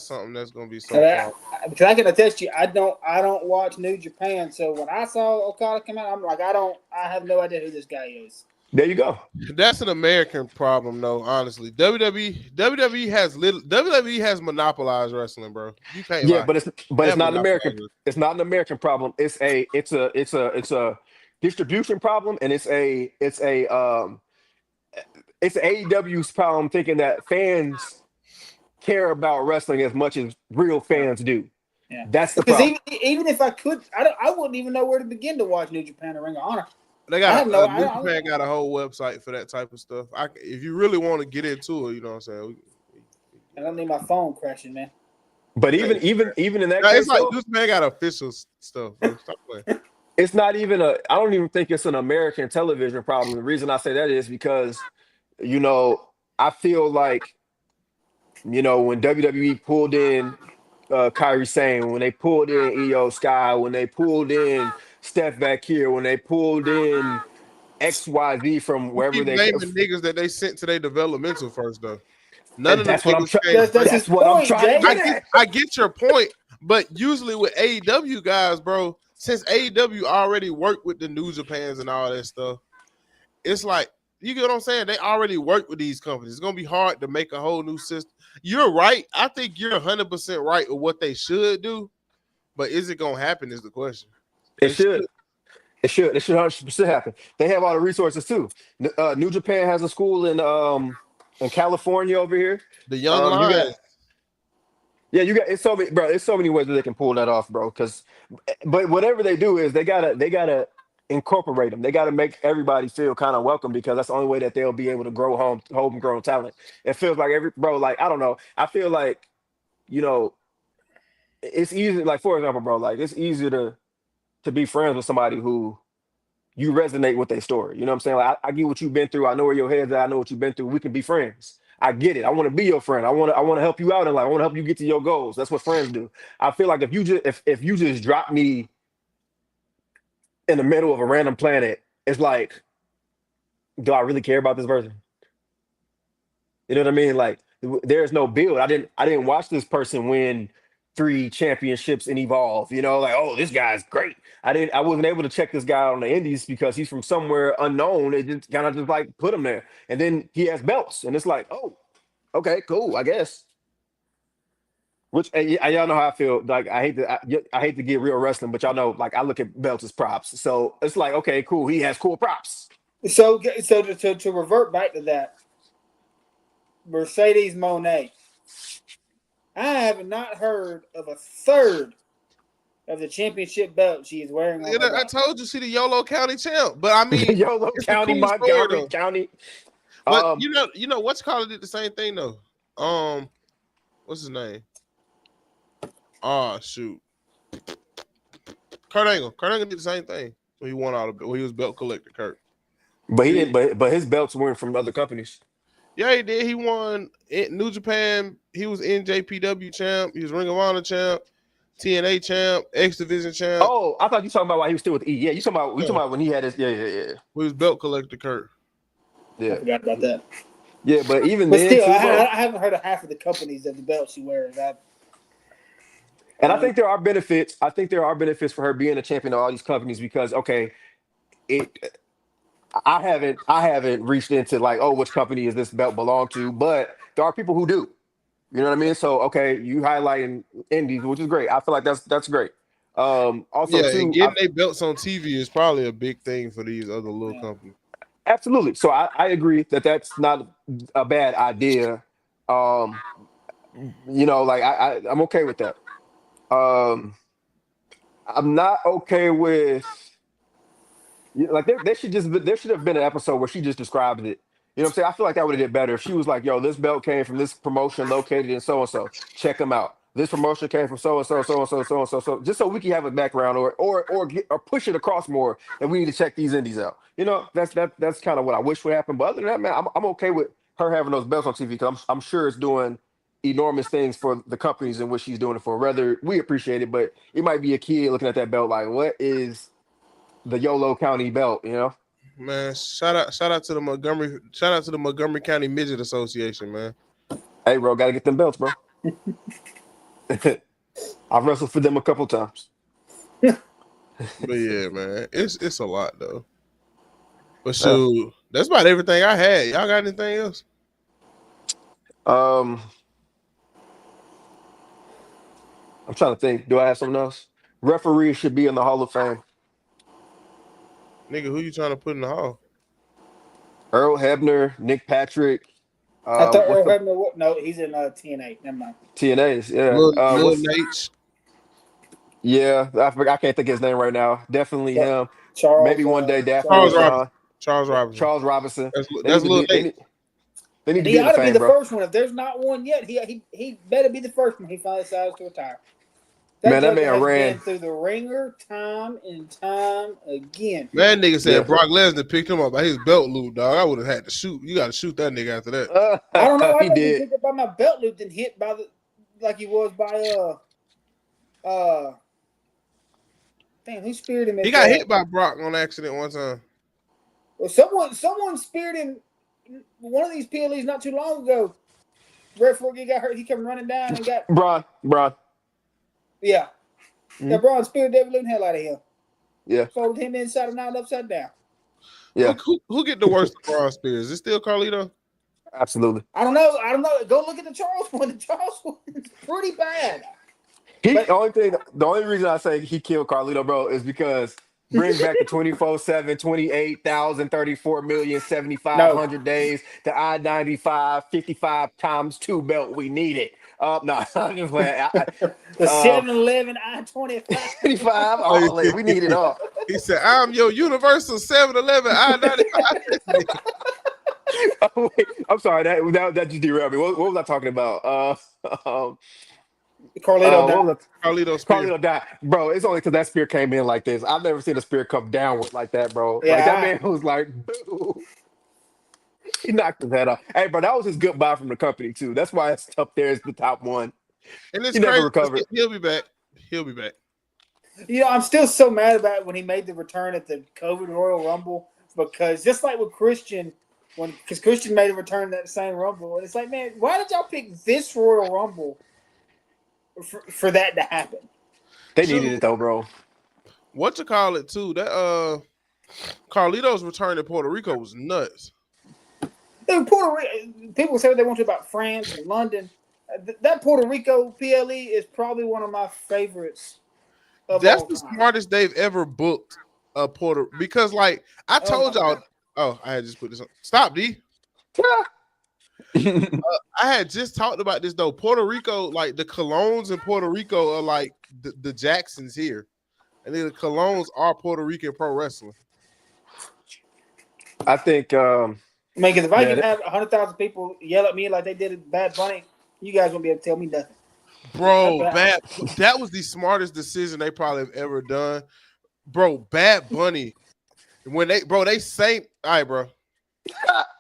[SPEAKER 1] something that's gonna be so
[SPEAKER 2] And
[SPEAKER 1] far.
[SPEAKER 2] because I can attest to you, I don't watch New Japan. So when I saw Okada come out, I'm like, I have no idea who this guy is.
[SPEAKER 3] There you go.
[SPEAKER 1] That's an American problem, though. Honestly, WWE has monopolized wrestling, bro. You can't
[SPEAKER 3] Yeah,
[SPEAKER 1] lie.
[SPEAKER 3] but
[SPEAKER 1] They
[SPEAKER 3] it's
[SPEAKER 1] have
[SPEAKER 3] not an American.
[SPEAKER 1] monopolized it.
[SPEAKER 3] It's not an American problem. It's a distribution problem, and it's AEW's problem thinking that fans care about wrestling as much as real
[SPEAKER 2] Yeah,
[SPEAKER 3] fans do.
[SPEAKER 2] yeah.
[SPEAKER 3] That's the
[SPEAKER 2] Because
[SPEAKER 3] problem.
[SPEAKER 2] even if I could, I wouldn't even know where to begin to watch New Japan or Ring of Honor.
[SPEAKER 1] They
[SPEAKER 2] I
[SPEAKER 1] got
[SPEAKER 2] have no.
[SPEAKER 1] New Japan got a whole website for that type of stuff. If you really want to get into it, you know what I'm saying.
[SPEAKER 2] I don't need my phone crashing, man.
[SPEAKER 3] But
[SPEAKER 1] Yeah,
[SPEAKER 3] even in that
[SPEAKER 1] no, it's
[SPEAKER 3] case,
[SPEAKER 1] like
[SPEAKER 3] though,
[SPEAKER 1] New Japan got official stuff. Bro. Stop playing.
[SPEAKER 3] it's not even a. I don't even think it's an American television problem. The reason I say that is because, you know, I feel like when WWE pulled in Kyrie Sane, when they pulled in EO Sky, when they pulled in Steph back here, when they pulled in XYZ from
[SPEAKER 1] You
[SPEAKER 3] wherever
[SPEAKER 1] keep
[SPEAKER 3] they
[SPEAKER 1] naming niggas that they sent to their developmental first, though. None
[SPEAKER 3] and
[SPEAKER 1] of them
[SPEAKER 3] that's what I'm
[SPEAKER 1] niggas
[SPEAKER 3] trying
[SPEAKER 1] came
[SPEAKER 2] That's
[SPEAKER 1] straight.
[SPEAKER 2] his
[SPEAKER 3] that's what I'm
[SPEAKER 2] point,
[SPEAKER 3] trying to
[SPEAKER 2] Jay.
[SPEAKER 3] get at.
[SPEAKER 1] I get your point, but usually with AEW guys, bro, since AEW already worked with the New Japans and all that stuff, it's like, you get what I'm saying? They already work with these companies. It's gonna be hard to make a whole new system. You're right. I think you're 100% right with what they should do, but is it gonna happen? Is the question.
[SPEAKER 3] It
[SPEAKER 1] They should.
[SPEAKER 3] should. It should 100% happen. They have all the resources too. New Japan has a school in California over here.
[SPEAKER 1] The young
[SPEAKER 3] You got
[SPEAKER 1] lions.
[SPEAKER 3] Yeah, you got it's so many, bro. It's so many ways that they can pull that off, bro. But whatever they do is they gotta incorporate them. They gotta make everybody feel kind of welcome because that's the only way that they'll be able to grow homegrown talent. It feels like like I don't know. I feel like you know it's easy. Like for example, bro, like it's easier to be friends with somebody who you resonate with their story. You know what I'm saying? Like I get what you've been through. I know where your head's at. I know what you've been through. We can be friends. I get it. I want to be your friend. I want to help you out in life. I want to help you get to your goals. That's what friends do. I feel like if you just drop me in the middle of a random planet, it's like, do I really care about this person? You know what I mean? Like there's no build. I didn't watch this person win 3 championships and evolve. Like, oh, this guy's great. I wasn't able to check this guy on the indies because he's from somewhere unknown. It just kind of just like put him there. And then he has belts. And it's like, oh, okay, cool, I guess. Which and y'all know how I feel. Like I hate to get real wrestling, but y'all know like I look at belts as props. So it's like okay, cool. He has cool props.
[SPEAKER 2] So to revert back to that, Mercedes Moné. I have not heard of a third of the championship belt she is wearing on her
[SPEAKER 1] I
[SPEAKER 2] body.
[SPEAKER 1] told you she the Yolo County champ, but I mean,
[SPEAKER 3] Yolo
[SPEAKER 1] it's a
[SPEAKER 3] County,
[SPEAKER 1] cool story
[SPEAKER 3] Montgomery
[SPEAKER 1] though.
[SPEAKER 3] County.
[SPEAKER 1] But what's called did the same thing though. What's his name? Oh shoot, Kurt Angle. Kurt Angle did the same thing when he won all the when he was belt collector. Kurt.
[SPEAKER 3] But he didn't. But his belts weren't from other companies.
[SPEAKER 1] Yeah, he did. He won in New Japan. He was NJPW champ. He was Ring of Honor champ, TNA champ, X Division champ.
[SPEAKER 3] Oh, I thought you talking about why he was still with E. Yeah, you talking
[SPEAKER 1] Yeah.
[SPEAKER 3] about when he had his. Yeah.
[SPEAKER 1] He was belt collector. Kurt.
[SPEAKER 3] Yeah.
[SPEAKER 2] I forgot about that.
[SPEAKER 3] Yeah, but even
[SPEAKER 2] But
[SPEAKER 3] then,
[SPEAKER 2] still,
[SPEAKER 3] too, bro.
[SPEAKER 2] I haven't heard of half of the companies that the belt she wears.
[SPEAKER 3] And I think there are benefits. I think there are benefits for her being a champion of all these companies because okay, it. I haven't reached into like, oh, which company does this belt belong to? But there are people who do. You know what I mean? So okay, you highlighting indies, which is great. I feel like that's great. Also,
[SPEAKER 1] Yeah, and
[SPEAKER 3] too,
[SPEAKER 1] getting their belts on TV is probably a big thing for these other little
[SPEAKER 2] Yeah.
[SPEAKER 1] companies.
[SPEAKER 3] absolutely. So I agree that that's not a bad idea. Um, like I'm okay with that. Um, I'm not okay with like there should have been an episode where she just describes it. You know what I'm saying? I feel like that would have did better if she was like, "Yo, this belt came from this promotion located in so and so. Check them out. This promotion came from so and so, so and so, so and so, so." Just so we can have a background or push it across more that we need to check these indies out. That's kind of what I wish would happen. But other than that, man, I'm okay with her having those belts on TV because I'm sure it's doing enormous things for the companies in which she's doing it for. Whether we appreciate it, but it might be a kid looking at that belt like, "What is the Yolo County belt?"
[SPEAKER 1] Man, shout out to the Montgomery County Midget Association, man.
[SPEAKER 3] Hey, bro, gotta get them belts, bro. I've wrestled for them a couple times.
[SPEAKER 1] But yeah, man, it's a lot though. But shoot, that's about everything I had. Y'all got anything else?
[SPEAKER 3] I'm trying to think. Do I have something else? Referees should be in the Hall of Fame.
[SPEAKER 1] Nigga, who you trying to put in the hall?
[SPEAKER 3] Earl Hebner, Nick Patrick.
[SPEAKER 2] I thought
[SPEAKER 3] What's
[SPEAKER 2] Earl
[SPEAKER 3] the
[SPEAKER 2] Hebner. No, he's in TNA. Never mind.
[SPEAKER 3] TNAs? Yeah.
[SPEAKER 1] Lil Nate.
[SPEAKER 3] Yeah, I can't think of his name right now. Definitely
[SPEAKER 2] But
[SPEAKER 3] him.
[SPEAKER 2] Charles.
[SPEAKER 3] Maybe one day Daffy
[SPEAKER 1] Charles
[SPEAKER 2] Charles.
[SPEAKER 3] Sean.
[SPEAKER 1] Robinson. Charles Robinson.
[SPEAKER 3] Charles Robinson. They
[SPEAKER 1] That's
[SPEAKER 3] need to
[SPEAKER 1] Lil
[SPEAKER 3] be. They
[SPEAKER 1] Nate.
[SPEAKER 3] need, they need
[SPEAKER 2] And
[SPEAKER 3] to
[SPEAKER 2] he
[SPEAKER 3] be in
[SPEAKER 2] ought
[SPEAKER 3] the
[SPEAKER 2] to be
[SPEAKER 3] fame,
[SPEAKER 2] the
[SPEAKER 3] bro.
[SPEAKER 2] first one. If there's not one yet, he better be the first one. He finally decides to retire.
[SPEAKER 3] Man, that
[SPEAKER 2] Joker
[SPEAKER 3] man
[SPEAKER 2] has
[SPEAKER 3] ran.
[SPEAKER 2] been through the ringer time and time again.
[SPEAKER 1] Man, nigga said
[SPEAKER 3] Yeah.
[SPEAKER 1] Brock Lesnar picked him up by his belt loop, dog. I would have had to shoot. You got to shoot that nigga after that.
[SPEAKER 2] I don't know. I
[SPEAKER 3] He
[SPEAKER 2] think he
[SPEAKER 3] did.
[SPEAKER 2] picked up by my belt loop and hit by like he was by damn, who speared him?
[SPEAKER 1] He got hit by Brock on accident one time.
[SPEAKER 2] Well, someone speared him. One of these PLEs not too long ago. Right before he got hurt, he came running down and got
[SPEAKER 3] Braun.
[SPEAKER 2] yeah.
[SPEAKER 3] Mhm.
[SPEAKER 2] That Braun speared David Luton hell out of him.
[SPEAKER 3] Yeah.
[SPEAKER 2] Folded him inside and out and upside down.
[SPEAKER 3] Yeah.
[SPEAKER 1] Who get the worst of Braun Spears? Is it still Carlito?
[SPEAKER 3] Absolutely.
[SPEAKER 2] I don't know. Go look at the Charles one. The Charles one is pretty bad.
[SPEAKER 3] The only reason I say he killed Carlito, bro, is because bring back the 24/7, 28,000, 34,000,7,500 days, the I-95, 55 times 2 belt. We need it. No, I'm just playing.
[SPEAKER 2] The 7-Eleven I-25.
[SPEAKER 3] 55. Oh, we need it all.
[SPEAKER 1] He said, "I'm your universal 7-Eleven I-95."
[SPEAKER 3] Oh, wait, I'm sorry. That just derailed me. What was I talking about?
[SPEAKER 2] Carlito
[SPEAKER 3] what was
[SPEAKER 2] died.
[SPEAKER 1] Carlito Spear.
[SPEAKER 3] Carlito died, bro. It's only because that spear came in like this. I've never seen a spear come downward like that, bro.
[SPEAKER 2] Yeah.
[SPEAKER 3] Like that man was like, boo. He knocked his head off. Hey, bro, that was his goodbye from the company too. That's why it's up there as the top one.
[SPEAKER 1] And it's
[SPEAKER 3] He
[SPEAKER 1] crazy.
[SPEAKER 3] never recovered.
[SPEAKER 1] He'll be back. He'll be back.
[SPEAKER 2] I'm still so mad about when he made the return at the COVID Royal Rumble because just like with Christian, because Christian made a return at that same Rumble, and it's like, man, why did y'all pick this Royal Rumble for that to happen?
[SPEAKER 3] They needed it though, bro.
[SPEAKER 1] What you call it too? That Carlito's return to Puerto Rico was nuts.
[SPEAKER 2] Dude, Puerto Rico, people say what they want to about France and London. That Puerto Rico PLE is probably one of my favorites.
[SPEAKER 1] That's the smartest they've ever booked a Puerto because like I told y'all. Oh, I had just put this on. Stop, D. I had just talked about this though. Puerto Rico, like the Colognes in Puerto Rico are like the Jacksons here, and then the Colognes are Puerto Rican pro wrestling.
[SPEAKER 3] I think.
[SPEAKER 2] I mean, because if I can have 100,000 people yell at me like they did at Bad Bunny, you guys won't be able to tell me nothing.
[SPEAKER 1] Bro, that was the smartest decision they probably have ever done. Bro, Bad Bunny, when they sang, all right, bro.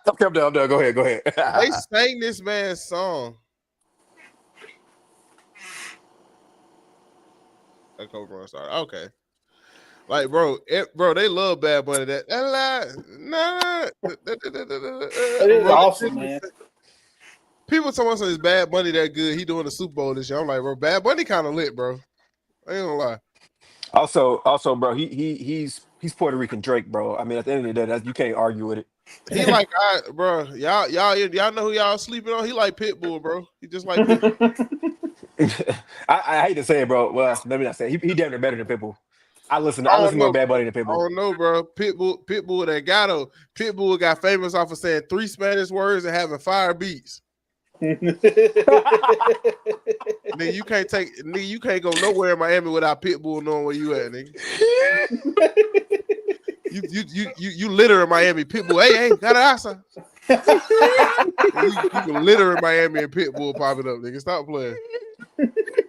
[SPEAKER 3] Okay, I'm done. Go ahead.
[SPEAKER 1] They sang this man's song. Okay. Like, bro, they love Bad Bunny. That
[SPEAKER 2] it is awesome, man.
[SPEAKER 1] People talking about his Bad Bunny that good. He doing the Super Bowl this year. I'm like, bro, Bad Bunny kind of lit, bro. I ain't gonna lie.
[SPEAKER 3] Also, bro, he's Puerto Rican Drake, bro. I mean, at the end of the day, you can't argue with it.
[SPEAKER 1] He like, bro, y'all know who y'all sleeping on? He like Pitbull, bro. He just like Pitbull.
[SPEAKER 3] I hate to say it, bro. Well, let me not say it. He damn near better than Pitbull. I listen more Bad Bunny than Pitbull.
[SPEAKER 1] I don't know, bro. Pitbull that gato. Pitbull got famous off of saying 3 Spanish words and having fire beats. Nigga, you can't go nowhere in Miami without Pitbull knowing where you at, nigga. You litter in Miami, Pitbull. Hey, got an you can litter in Miami and Pitbull popping up, nigga. Stop playing.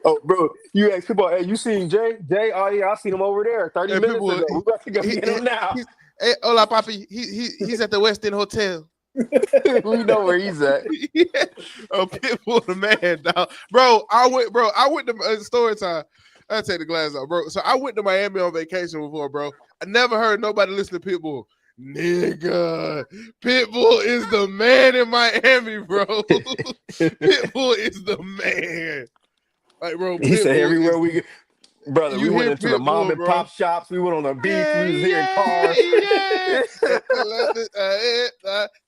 [SPEAKER 3] Oh, bro, you ask people, hey, you seen Jay? Oh yeah, I seen him over there 30 minutes ago. We about to go get him now.
[SPEAKER 1] Hey, hola, papi. He's at the West End Hotel.
[SPEAKER 3] We know where he's at.
[SPEAKER 1] Yeah. Oh, Pitbull the man, dog. Bro, I went to story time. I'll take the glass off, bro. So I went to Miami on vacation before, bro. I never heard nobody listen to Pitbull. Nigga, Pitbull is the man in Miami, bro. Pitbull is the man. Like, bro,
[SPEAKER 3] he said everywhere we go. Brother, we went into the mom and pop shops. We went on the beach. We was here in cars.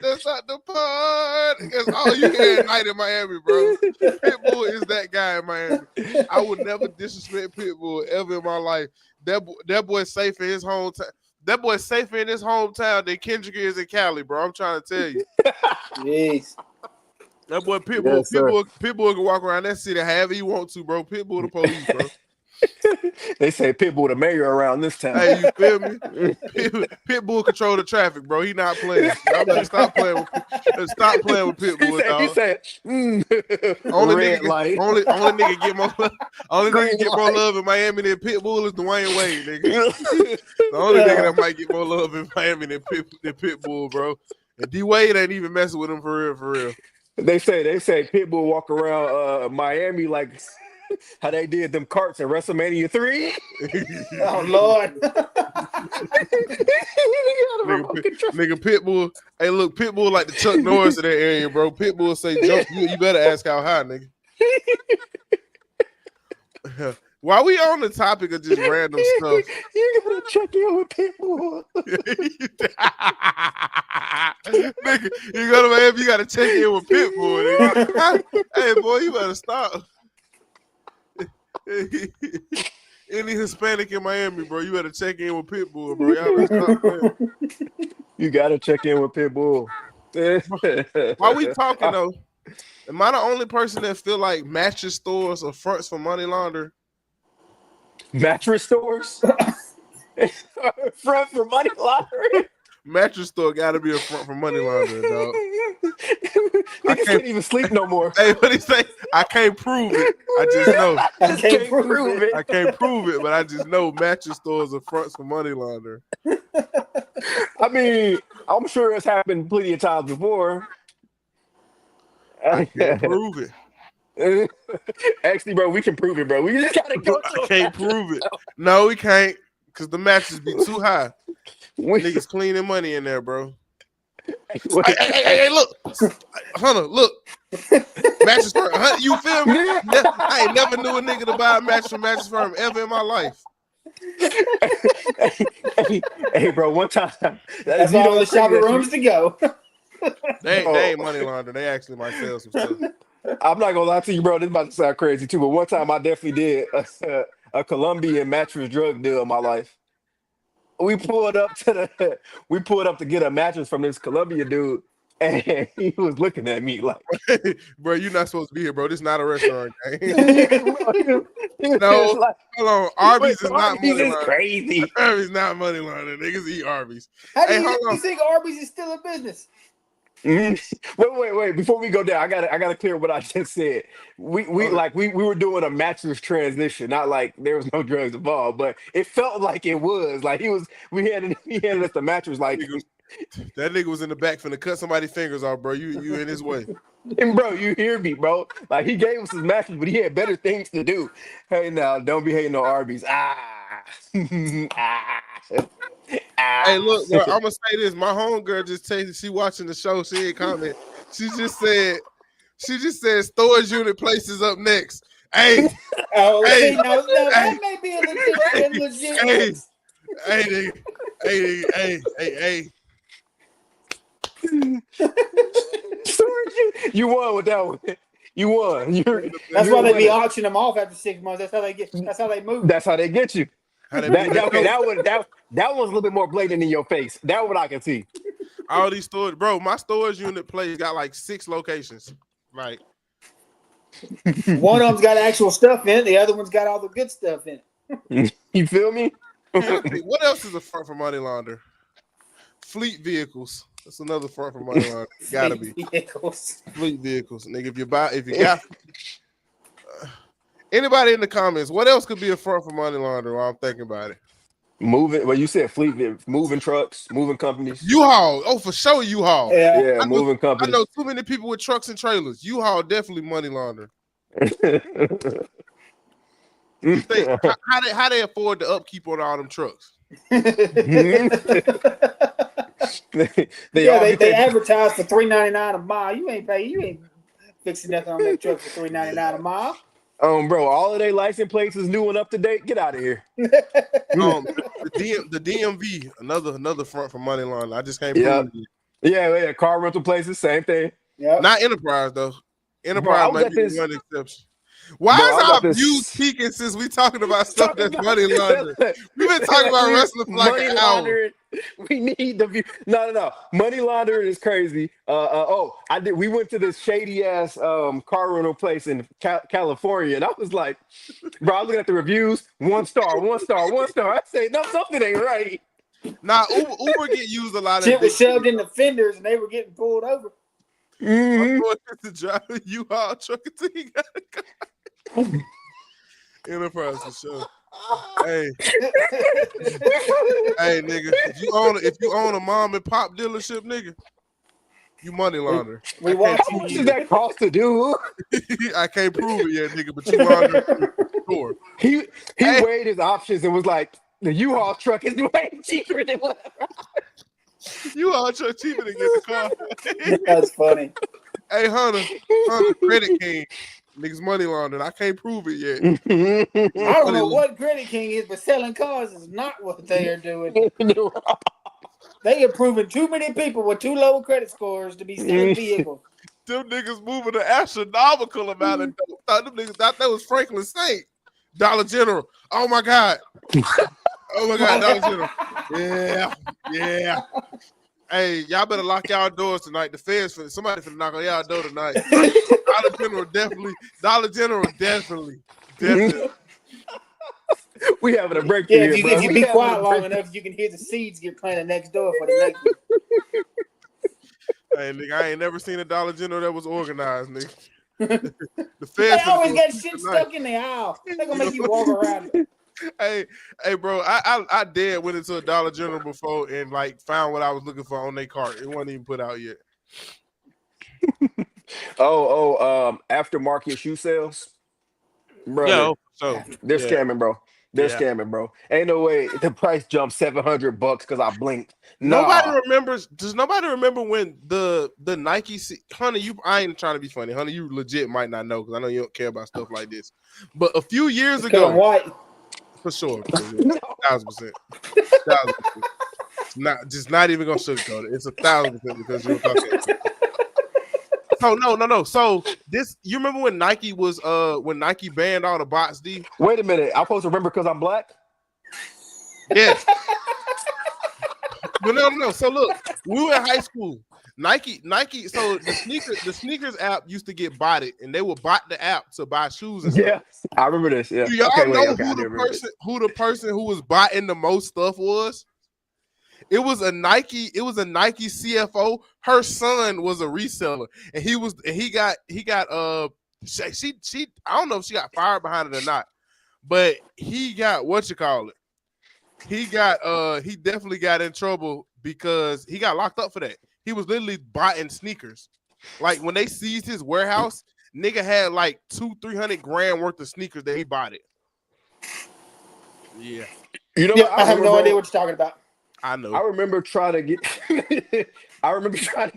[SPEAKER 1] That's not the part. That's all you hear at night in Miami, bro. Pitbull is that guy in Miami. I would never disrespect Pitbull ever in my life. That boy's safe in his hometown. That boy's safer in his hometown than Kendrick is in Cali, bro. I'm trying to tell you.
[SPEAKER 2] Yes.
[SPEAKER 1] That boy Pitbull can walk around that city however he want to, bro. Pitbull the police, bro.
[SPEAKER 3] They say Pitbull the mayor around this town.
[SPEAKER 1] Hey, you feel me? Pitbull control the traffic, bro. He not playing. Y'all better stop playing with Pitbull.
[SPEAKER 3] He said
[SPEAKER 1] only
[SPEAKER 3] red
[SPEAKER 1] nigga,
[SPEAKER 3] light.
[SPEAKER 1] Only nigga get more love. Only nigga get more love in Miami than Pitbull is Dwayne Wade, nigga. The only nigga that might get more love in Miami than Pitbull, bro. And D Wade ain't even messing with him for real.
[SPEAKER 3] They say Pitbull walk around Miami like how they did them carts at WrestleMania 3.
[SPEAKER 2] Oh Lord.
[SPEAKER 1] nigga Pitbull. Hey, look, Pitbull like the Chuck Norris of that area, bro. Pitbull say jump, you better ask how high, nigga. While we on the topic of just random stuff,
[SPEAKER 3] you gotta check in with Pitbull.
[SPEAKER 1] Nigga, you go to Miami, you gotta check in with Pitbull. Nigga. Hey, boy, you better stop. Any Hispanic in Miami, bro, you better check in with Pitbull, bro. Y'all better stop playing.
[SPEAKER 3] You gotta check in with Pitbull.
[SPEAKER 1] While we talking though, am I the only person that feel like mattress stores are fronts for money laundering?
[SPEAKER 3] Mattress stores? Front for money laundering?
[SPEAKER 1] Mattress store got to be a front for money laundering, dog.
[SPEAKER 3] I can't even sleep no more.
[SPEAKER 1] Hey, what he say? I can't prove it. I just know.
[SPEAKER 2] I can't prove it.
[SPEAKER 1] I can't prove it, but I just know mattress stores are fronts for money laundering.
[SPEAKER 3] I mean, I'm sure it's happened plenty of times before.
[SPEAKER 1] I can't prove it.
[SPEAKER 3] Actually, bro, we can prove it, bro. We just gotta go.
[SPEAKER 1] I can't prove it. No, we can't, because the mattress be too high. Niggas cleaning money in there, bro. Hey, look, Hunter, look. Mattress firm, you feel me? I ain't never knew a nigga to buy a mattress from Mattress Firm ever in my life.
[SPEAKER 3] Hey, bro, one time.
[SPEAKER 2] That's all the shopping rooms to go.
[SPEAKER 1] They ain't money laundering. They actually might sell some stuff.
[SPEAKER 3] I'm not gonna lie to you, bro. This is about to sound crazy too, but one time I definitely did a Colombian mattress drug deal in my life. We pulled up we pulled up to get a mattress from this Colombian dude, and he was looking at me like,
[SPEAKER 1] Bro, you're not supposed to be here, bro. This is not a restaurant game.
[SPEAKER 3] he was
[SPEAKER 1] No,
[SPEAKER 3] like,
[SPEAKER 1] hold on. Arby's is not
[SPEAKER 3] Arby's
[SPEAKER 1] money
[SPEAKER 3] is
[SPEAKER 1] laundering.
[SPEAKER 3] crazy.
[SPEAKER 1] Arby's not money laundering. Niggas eat Arby's.
[SPEAKER 2] How do
[SPEAKER 1] Hey,
[SPEAKER 2] you,
[SPEAKER 1] hold on.
[SPEAKER 2] you think Arby's is still in business?
[SPEAKER 3] Wait. Before we go down, I gotta clear what I just said. We were doing a mattress transition, not like there was no drugs involved, but it felt like it was. Like he handed us the mattress like,
[SPEAKER 1] That nigga was in the back finna cut somebody's fingers off, bro. You in his way.
[SPEAKER 3] and bro, you hear me, bro? Like he gave us his mattress, but he had better things to do. Hey now, don't be hating on Arby's.
[SPEAKER 1] Hey, look, bro, I'm gonna say this. My homegirl just texted, she watching the show, she ain't comment. She just said storage unit places up next. Hey,
[SPEAKER 2] Oh,
[SPEAKER 1] Hey,
[SPEAKER 2] see, now
[SPEAKER 1] hey,
[SPEAKER 2] that may be a legit.
[SPEAKER 1] hey, hey, nigga. Hey.
[SPEAKER 3] You won with that one. You won.
[SPEAKER 2] That's why they be auctioning them off after 6 months. That's how they get. That's how they move.
[SPEAKER 3] That's how they get you.
[SPEAKER 1] How they
[SPEAKER 3] That
[SPEAKER 1] do
[SPEAKER 3] one's a little bit more blatant in your face. That one I can see.
[SPEAKER 1] all these stores, bro. My storage unit place got like 6 locations. Like,
[SPEAKER 2] One of them's got actual stuff in it. The other one's got all the good stuff in it.
[SPEAKER 3] You feel me?
[SPEAKER 1] what else is a front for money launder? Fleet vehicles. That's another front for money launder. Gotta be
[SPEAKER 2] Vehicles.
[SPEAKER 1] fleet vehicles, nigga. If you got anybody in the comments, what else could be a front for money launder? While I'm thinking about it,
[SPEAKER 3] Moving. Well, you said fleet, moving trucks, moving companies.
[SPEAKER 1] U-Haul. Oh, for sure, U-Haul.
[SPEAKER 2] Yeah.
[SPEAKER 3] Yeah,
[SPEAKER 1] I
[SPEAKER 3] moving
[SPEAKER 1] I
[SPEAKER 3] companies.
[SPEAKER 1] know too many people with trucks and trailers. U-Haul definitely money launder. You think how they afford the upkeep on all them trucks?
[SPEAKER 2] They advertise for $3.99 a mile. You ain't fixing nothing on that truck for $3.99 a mile.
[SPEAKER 3] Bro, all of their license plates is new and up to date. Get out of here.
[SPEAKER 1] The DMV, another front for money laundering. I just can't prove it.
[SPEAKER 3] Yeah, car rental places, same thing.
[SPEAKER 2] Yep.
[SPEAKER 1] Not Enterprise though. Enterprise might be the one exception. Why
[SPEAKER 3] Bro,
[SPEAKER 1] is
[SPEAKER 3] I got
[SPEAKER 1] our
[SPEAKER 3] this-
[SPEAKER 1] views peaking since we talking about stuff that's money laundering? We've been talking about wrestling for like an hour.
[SPEAKER 3] laundering. We need the view. No. Money laundering is crazy. We went to this shady ass car rental place in California, and I was like, bro, I was looking at the reviews. 1 star. I say, no, something ain't right.
[SPEAKER 1] Now Uber get used a lot.
[SPEAKER 2] Shit was shoved in the fenders and they were getting pulled over.
[SPEAKER 1] I'm going to drive a U-Haul truck until you got a car. Enterprise for sure. Hey, nigga, if you own a mom and pop dealership, nigga, you money launder.
[SPEAKER 3] How much does that cost to do?
[SPEAKER 1] I can't prove it yet, nigga, but you launder sure.
[SPEAKER 3] He weighed his options and was like, the U-Haul truck is way cheaper than whatever.
[SPEAKER 1] U-Haul truck cheaper than get the car.
[SPEAKER 2] That's funny.
[SPEAKER 1] Hey, Hunter, Credit King. Niggas money laundering. I can't prove it yet.
[SPEAKER 2] I don't know what Credit King is, but selling cars is not what they are doing. They are proving too many people with too low credit scores to be selling vehicles.
[SPEAKER 1] Them niggas moving an astronomical amount of dope. Them niggas thought that was Franklin Saint. Dollar General. Oh my God. Dollar General. Yeah. Hey, y'all better lock y'all doors tonight. The feds, somebody finna knock on y'all door tonight. Dollar General definitely.
[SPEAKER 3] We having a break.
[SPEAKER 2] Yeah, if you be quiet long enough, you can hear the seeds get planted next door for the next one.
[SPEAKER 1] Hey, nigga, I ain't never seen a Dollar General that was organized, nigga. The feds
[SPEAKER 2] They always got shit
[SPEAKER 1] tonight.
[SPEAKER 2] stuck in the aisle. They're gonna make you walk around it.
[SPEAKER 1] Hey, bro, I dead went into a Dollar General before and like found what I was looking for on their cart. It wasn't even put out yet.
[SPEAKER 3] Aftermarket shoe sales, bro.
[SPEAKER 1] Yeah, so
[SPEAKER 3] they're scamming, bro. They're scamming, bro. Ain't no way the price jumped $700 because I blinked.
[SPEAKER 1] Nobody remembers. Does nobody remember when the Nike? Honey, I ain't trying to be funny. Honey, you legit might not know because I know you don't care about stuff like this. But a few years ago,
[SPEAKER 2] white.
[SPEAKER 1] For sure, 1,000%. Not even gonna sugarcoat it. It's 1,000% because you're talking. So no. So this, you remember when Nike was when Nike banned all the bots? D.
[SPEAKER 3] Wait a minute. I'm supposed to remember because I'm black.
[SPEAKER 1] Yes. But no. So look, we were in high school. Nike. So the sneakers app used to get botted, and they would bot the app to buy shoes and stuff.
[SPEAKER 3] Yeah, I remember this. Yeah.
[SPEAKER 1] Do y'all
[SPEAKER 3] Okay,
[SPEAKER 1] know
[SPEAKER 3] okay,
[SPEAKER 1] who the person who was botting the most stuff was? It was a Nike CFO. Her son was a reseller, and he got she I don't know if she got fired behind it or not, but he got what you call it. He definitely got in trouble because he got locked up for that. He was literally buying sneakers. Like when they seized his warehouse, nigga had like 200-300 grand worth of sneakers that he bought it. Yeah.
[SPEAKER 3] You know
[SPEAKER 2] Yeah,
[SPEAKER 3] what?
[SPEAKER 2] I have no idea what you're talking about.
[SPEAKER 1] I know.
[SPEAKER 3] I remember trying to get I remember trying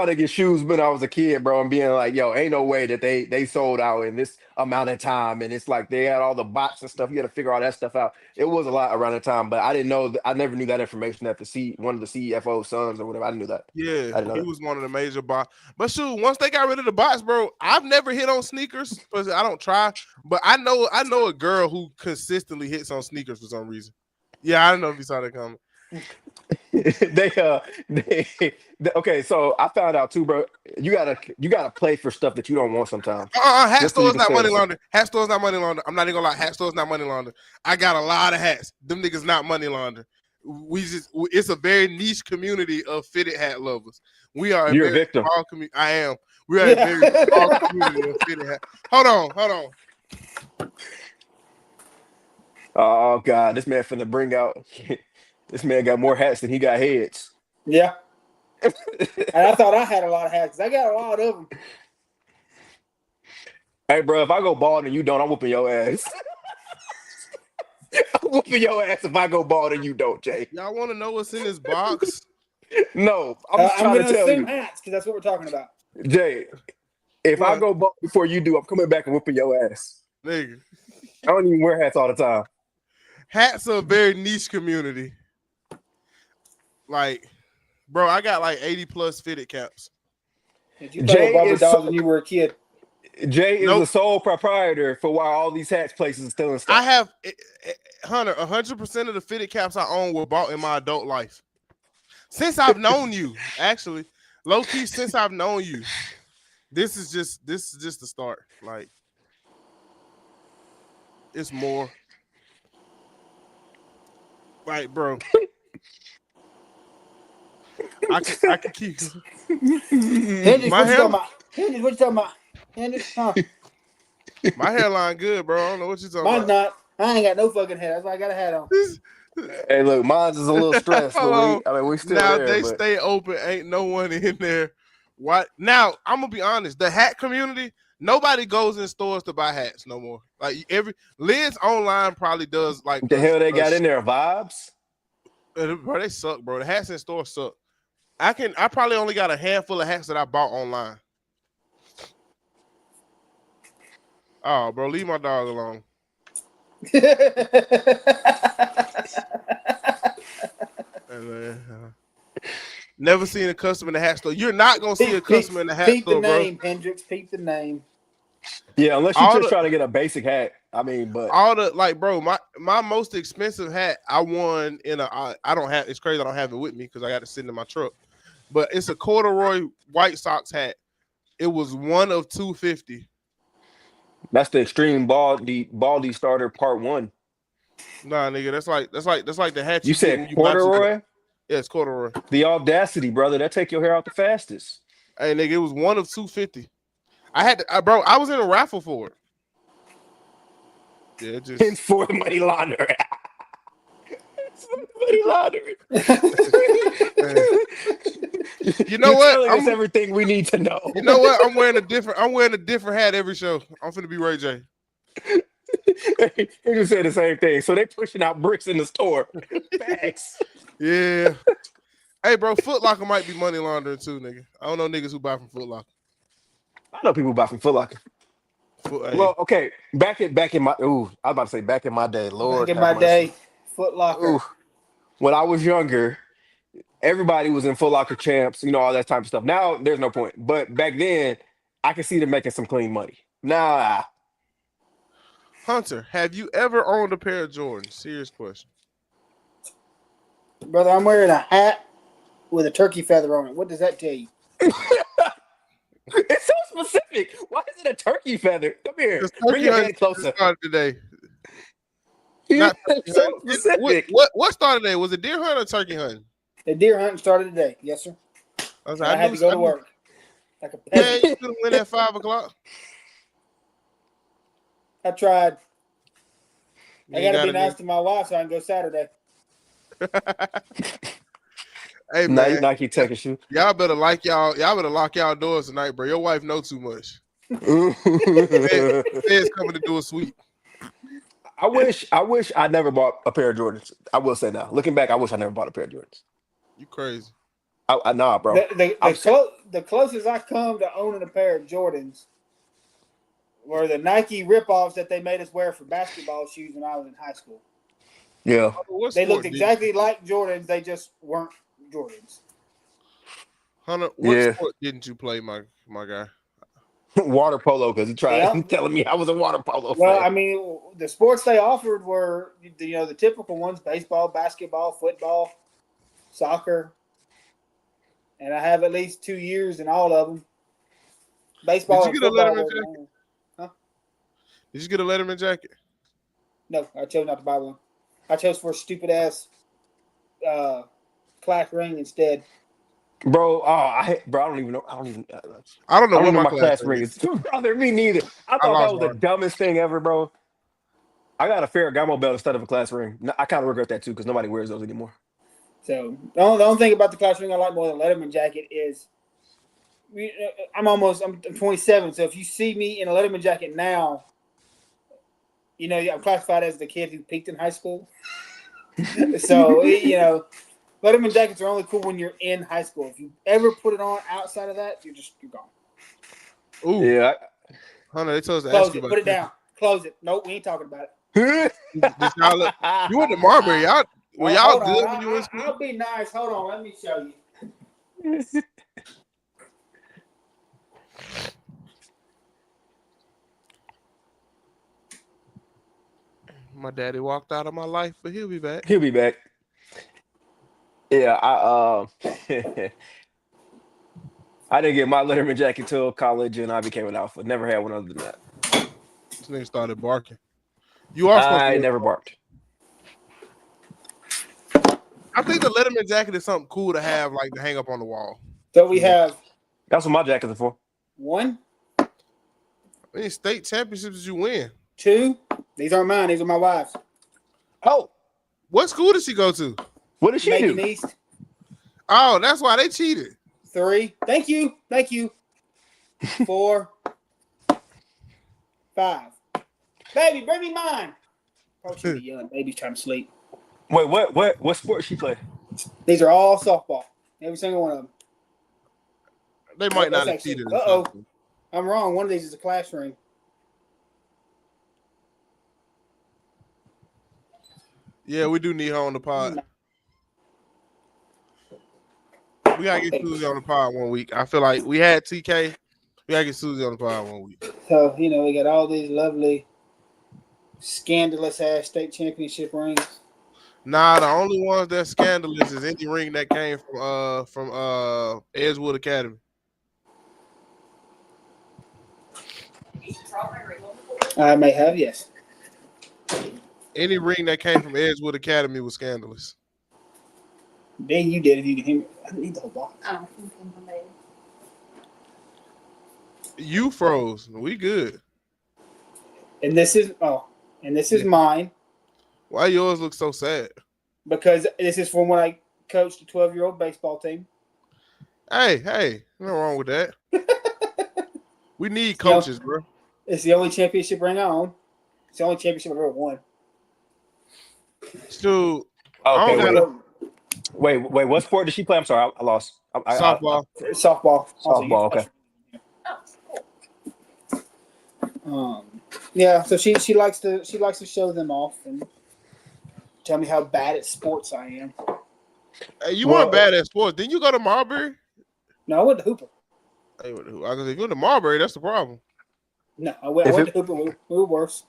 [SPEAKER 3] to get shoes when I was a kid, bro, and being like, yo, ain't no way that they sold out in this amount of time. And it's like they had all the bots and stuff. You had to figure all that stuff out. It was a lot around the time, but I didn't know I never knew that information that one of the CFO sons or whatever. I didn't know that.
[SPEAKER 1] Yeah, he was one of the major bots. But shoot, once they got rid of the bots, bro, I've never hit on sneakers because I don't try. But I know a girl who consistently hits on sneakers for some reason. Yeah, I don't know if you saw that coming.
[SPEAKER 3] Okay, so I found out too, bro. You gotta play for stuff that you don't want sometimes.
[SPEAKER 1] Hat store's not money laundering. Hat store's not money laundering. I'm not even gonna lie. Hat store's not money laundering. I got a lot of hats. Them niggas not money laundering. It's a very niche community of fitted hat lovers. You're
[SPEAKER 3] a victim.
[SPEAKER 1] Small community. I am. We are a very small community of fitted hat. Hold on.
[SPEAKER 3] Oh God, this man finna bring out. This man got more hats than he got heads.
[SPEAKER 2] Yeah. And I thought I had a lot of hats. I got a lot of them.
[SPEAKER 3] Hey, bro, if I go bald and you don't, I'm whooping your ass. I'm whooping your ass if I go bald and you don't, Jay.
[SPEAKER 1] Y'all want to know what's in this box?
[SPEAKER 3] No, I'm trying to tell you.
[SPEAKER 2] Hats because that's what we're talking about.
[SPEAKER 3] Jay, if I go bald before you do, I'm coming back and whooping your ass.
[SPEAKER 1] Nigga.
[SPEAKER 3] I don't even wear hats all the time.
[SPEAKER 1] Hats are a very niche community. Like, bro, I got like 80 plus fitted caps.
[SPEAKER 2] You Jay is when you were a kid.
[SPEAKER 3] Jay is the sole proprietor for why all these hats places are still in stock.
[SPEAKER 1] I have, Hunter, 100% of the fitted caps I own were bought in my adult life. Since I've known you, actually, low key, since I've known you, this is just the start. Like, it's more. Like, bro. I can keep.
[SPEAKER 2] Hendrix, what you talking about? Hendrix, huh?
[SPEAKER 1] My hairline good, bro. I don't know what you talking about.
[SPEAKER 2] Mine's not. I ain't got no fucking hair. That's why I got a hat on.
[SPEAKER 3] Hey, look, mine's is a little stressed. But we still
[SPEAKER 1] now
[SPEAKER 3] there,
[SPEAKER 1] they
[SPEAKER 3] but...
[SPEAKER 1] stay open. Ain't no one in there. What? Now I'm gonna be honest. The hat community, nobody goes in stores to buy hats no more. Like Liz online probably does. Like
[SPEAKER 3] the hell they got in there vibes.
[SPEAKER 1] Bro, they suck, bro. The hats in stores suck. I probably only got a handful of hats that I bought online. Oh, bro, leave my dog alone. Never seen a customer in the hat store. You're not gonna see a customer in the hat store, bro.
[SPEAKER 2] Peep the name, Hendrix. Peep the name.
[SPEAKER 3] Yeah, unless you just trying to get a basic hat. I mean, but
[SPEAKER 1] all the bro, my most expensive hat I won in I don't have. It's crazy I don't have it with me because I got to sit in my truck. But it's a corduroy White Sox hat. It was one of 250.
[SPEAKER 3] That's the extreme baldy starter part 1.
[SPEAKER 1] Nah, nigga, that's like the hat
[SPEAKER 3] you said corduroy.
[SPEAKER 1] Yeah, it's corduroy.
[SPEAKER 3] The audacity, brother. That take your hair out the fastest.
[SPEAKER 1] Hey, nigga, it was one of 250. I had to, bro. I was in a raffle for it. Yeah, just
[SPEAKER 3] for the money laundering. Money laundering.
[SPEAKER 1] You know what?
[SPEAKER 3] That's everything we need to know.
[SPEAKER 1] You know what? I'm wearing a different hat every show. I'm finna be Ray J.
[SPEAKER 3] He just said the same thing. So they pushing out bricks in the store. Facts.
[SPEAKER 1] Yeah. Hey, bro, Foot Locker might be money laundering too, nigga. I don't know niggas who buy from Foot Locker.
[SPEAKER 3] I know people who buy from Foot Locker. Well, okay. Back in my I was about to say back in my day, Lord.
[SPEAKER 2] Back in my day, Foot Locker.
[SPEAKER 3] When I was younger, everybody was in Full Locker champs, all that type of stuff. Now there's no point. But back then, I could see them making some clean money. Nah,
[SPEAKER 1] Hunter, have you ever owned a pair of Jordans? Serious question.
[SPEAKER 2] Brother, I'm wearing a hat with a turkey feather on it. What does that tell you?
[SPEAKER 3] it's so specific. Why is it a turkey feather? Come here. Bring your head closer.
[SPEAKER 1] Started today.
[SPEAKER 3] Yeah,
[SPEAKER 1] Not turkey
[SPEAKER 3] so
[SPEAKER 1] hunting.
[SPEAKER 3] specific.
[SPEAKER 1] What started today? Was it deer hunting or turkey hunting?
[SPEAKER 2] The deer hunting started today. Yes, sir. I had to go to work. Like a
[SPEAKER 1] Man,
[SPEAKER 2] peasant.
[SPEAKER 1] you could have went at 5 o'clock.
[SPEAKER 2] I tried. I
[SPEAKER 1] You
[SPEAKER 2] got to be
[SPEAKER 1] gotta
[SPEAKER 2] nice to my wife so I can go Saturday.
[SPEAKER 1] Hey man,
[SPEAKER 3] Nike taking shoe.
[SPEAKER 1] y'all better lock y'all doors tonight, bro. Your wife know too much. Fed's coming to do a sweep.
[SPEAKER 3] I wish I never bought a pair of Jordans. I will say now, looking back, I wish I never bought a pair of Jordans.
[SPEAKER 1] You crazy.
[SPEAKER 3] Nah, bro.
[SPEAKER 2] The closest I come to owning a pair of Jordans were the Nike ripoffs that they made us wear for basketball shoes when I was in high school.
[SPEAKER 3] Yeah.
[SPEAKER 2] They looked exactly like Jordans. They just weren't Jordans.
[SPEAKER 1] Hunter, what sport didn't you play, my guy?
[SPEAKER 3] Water polo, because he tried telling me I was a water polo
[SPEAKER 2] Well,
[SPEAKER 3] fan.
[SPEAKER 2] I mean, the sports they offered were, the typical ones: baseball, basketball, football, soccer. And I have at least 2 years in all of them. Baseball
[SPEAKER 1] Did you
[SPEAKER 2] and
[SPEAKER 1] get a
[SPEAKER 2] football.
[SPEAKER 1] Letterman jacket?
[SPEAKER 2] Huh?
[SPEAKER 1] Did you get a Letterman jacket?
[SPEAKER 2] No, I chose not to buy one. I chose for a stupid ass class ring instead.
[SPEAKER 3] Bro, I don't even know. I don't
[SPEAKER 1] know what
[SPEAKER 3] know
[SPEAKER 1] my
[SPEAKER 3] my
[SPEAKER 1] class
[SPEAKER 3] class ring is. Brother, me neither. I thought that was the dumbest thing ever, bro. I got a Ferragamo belt instead of a class ring. I kind of regret that too because nobody wears those anymore.
[SPEAKER 2] So the only thing about the class ring I like more than Letterman jacket is I'm 27. So if you see me in a Letterman jacket now, I'm classified as the kid who peaked in high school. So Letterman jackets are only cool when you're in high school. If you ever put it on outside of that, you're gone.
[SPEAKER 1] Ooh.
[SPEAKER 3] Yeah.
[SPEAKER 1] Hunter, they told us to
[SPEAKER 2] Close
[SPEAKER 1] ask you
[SPEAKER 2] it.
[SPEAKER 1] about
[SPEAKER 2] Put it down. Close it. Nope, we ain't talking about it.
[SPEAKER 1] You went to Marbury. Y'all were y'all good when you went to school?
[SPEAKER 2] I'll be nice. Hold on. Let me show you.
[SPEAKER 1] My daddy walked out of my life, but he'll be back.
[SPEAKER 3] He'll be back. Yeah, I didn't get my Letterman jacket till college, and I became an alpha. Never had one other than that.
[SPEAKER 1] This nigga started barking. You are supposed to.
[SPEAKER 3] I never barked.
[SPEAKER 1] I think the Letterman jacket is something cool to have, like to hang up on the wall.
[SPEAKER 2] So we have.
[SPEAKER 3] That's what my jackets are for.
[SPEAKER 2] 1.
[SPEAKER 1] How many state championships did you win?
[SPEAKER 2] 2. These aren't mine. These are my wife's.
[SPEAKER 3] Oh,
[SPEAKER 1] what school did she go to?
[SPEAKER 3] What did she
[SPEAKER 2] Macon
[SPEAKER 3] do?
[SPEAKER 2] East.
[SPEAKER 1] Oh, that's why they cheated.
[SPEAKER 2] 3. Thank you. 4. 5. Baby, bring me mine. Oh, she's a young baby's trying to sleep.
[SPEAKER 3] Wait, what sport she play?
[SPEAKER 2] These are all softball. Every single one of them.
[SPEAKER 1] They might not have cheated.
[SPEAKER 2] I'm wrong. One of these is a class ring.
[SPEAKER 1] Yeah, we do need her on the pod. We gotta get Susie on the pod one week. I feel like we had TK. We gotta get Susie on the pod one week.
[SPEAKER 2] So, we got all these lovely, scandalous ass state championship rings.
[SPEAKER 1] Nah, the only ones that's scandalous is any ring that came from Edgewood Academy.
[SPEAKER 2] I may have, yes.
[SPEAKER 1] Any ring that came from Edgewood Academy was scandalous.
[SPEAKER 2] Then you did if you can hear me. I need the whole box. Oh,
[SPEAKER 1] you froze. We good.
[SPEAKER 2] And this is mine.
[SPEAKER 1] Why yours look so sad?
[SPEAKER 2] Because this is from when I coached a 12-year-old baseball team.
[SPEAKER 1] Hey, nothing wrong with that. We need coaches, bro.
[SPEAKER 2] It's the only championship ring I own. It's the only championship I've ever won.
[SPEAKER 1] Dude,
[SPEAKER 3] okay, wait. What sport did she play? I'm sorry, I lost.
[SPEAKER 2] Softball.
[SPEAKER 3] Softball. Okay.
[SPEAKER 2] Yeah. So she likes to show them off and tell me how bad at sports I am.
[SPEAKER 1] Hey, you weren't
[SPEAKER 3] Well,
[SPEAKER 1] bad at sports. Didn't you go to Marbury?
[SPEAKER 2] No, I went to Hooper.
[SPEAKER 1] Hey, I was if you went to Marbury, that's the problem.
[SPEAKER 2] No, I went
[SPEAKER 3] if
[SPEAKER 2] to
[SPEAKER 3] it
[SPEAKER 2] Hooper. We were worse.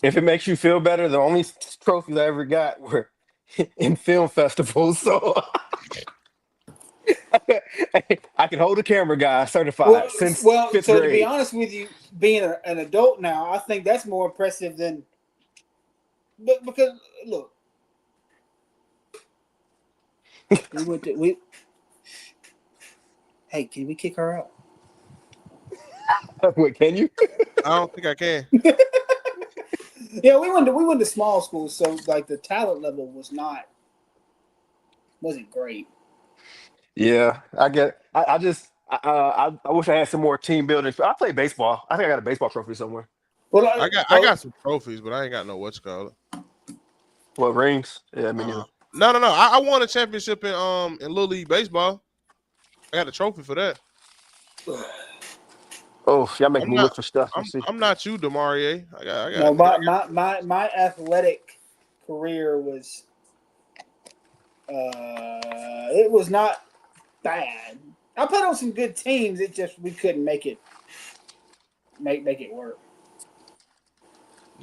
[SPEAKER 3] if it makes you feel better, the only trophies I ever got were in film festivals. So I can hold a camera guy certified since fifth
[SPEAKER 2] So to be
[SPEAKER 3] grade.
[SPEAKER 2] honest with you, being an adult now, I think that's more impressive than. But because look, we went to we. Hey, can we kick her out?
[SPEAKER 3] Wait, can you?
[SPEAKER 1] I don't think I can.
[SPEAKER 2] Yeah, we went to small schools, so like the talent level wasn't great.
[SPEAKER 3] Yeah, I get. I just. I wish I had some more team building. I play baseball. I think I got a baseball trophy somewhere.
[SPEAKER 2] Well,
[SPEAKER 1] I got some trophies, but I ain't got no what you call it.
[SPEAKER 3] What rings? Yeah, me neither.
[SPEAKER 1] No. I won a championship in Little League baseball. I got a trophy for that.
[SPEAKER 3] Oh, y'all make
[SPEAKER 1] I'm
[SPEAKER 3] me
[SPEAKER 1] not
[SPEAKER 3] look for stuff. Let's see.
[SPEAKER 1] I'm not you, Demarie.
[SPEAKER 2] no, my athletic career was it was not bad. I played on some good teams. It just we couldn't make it work.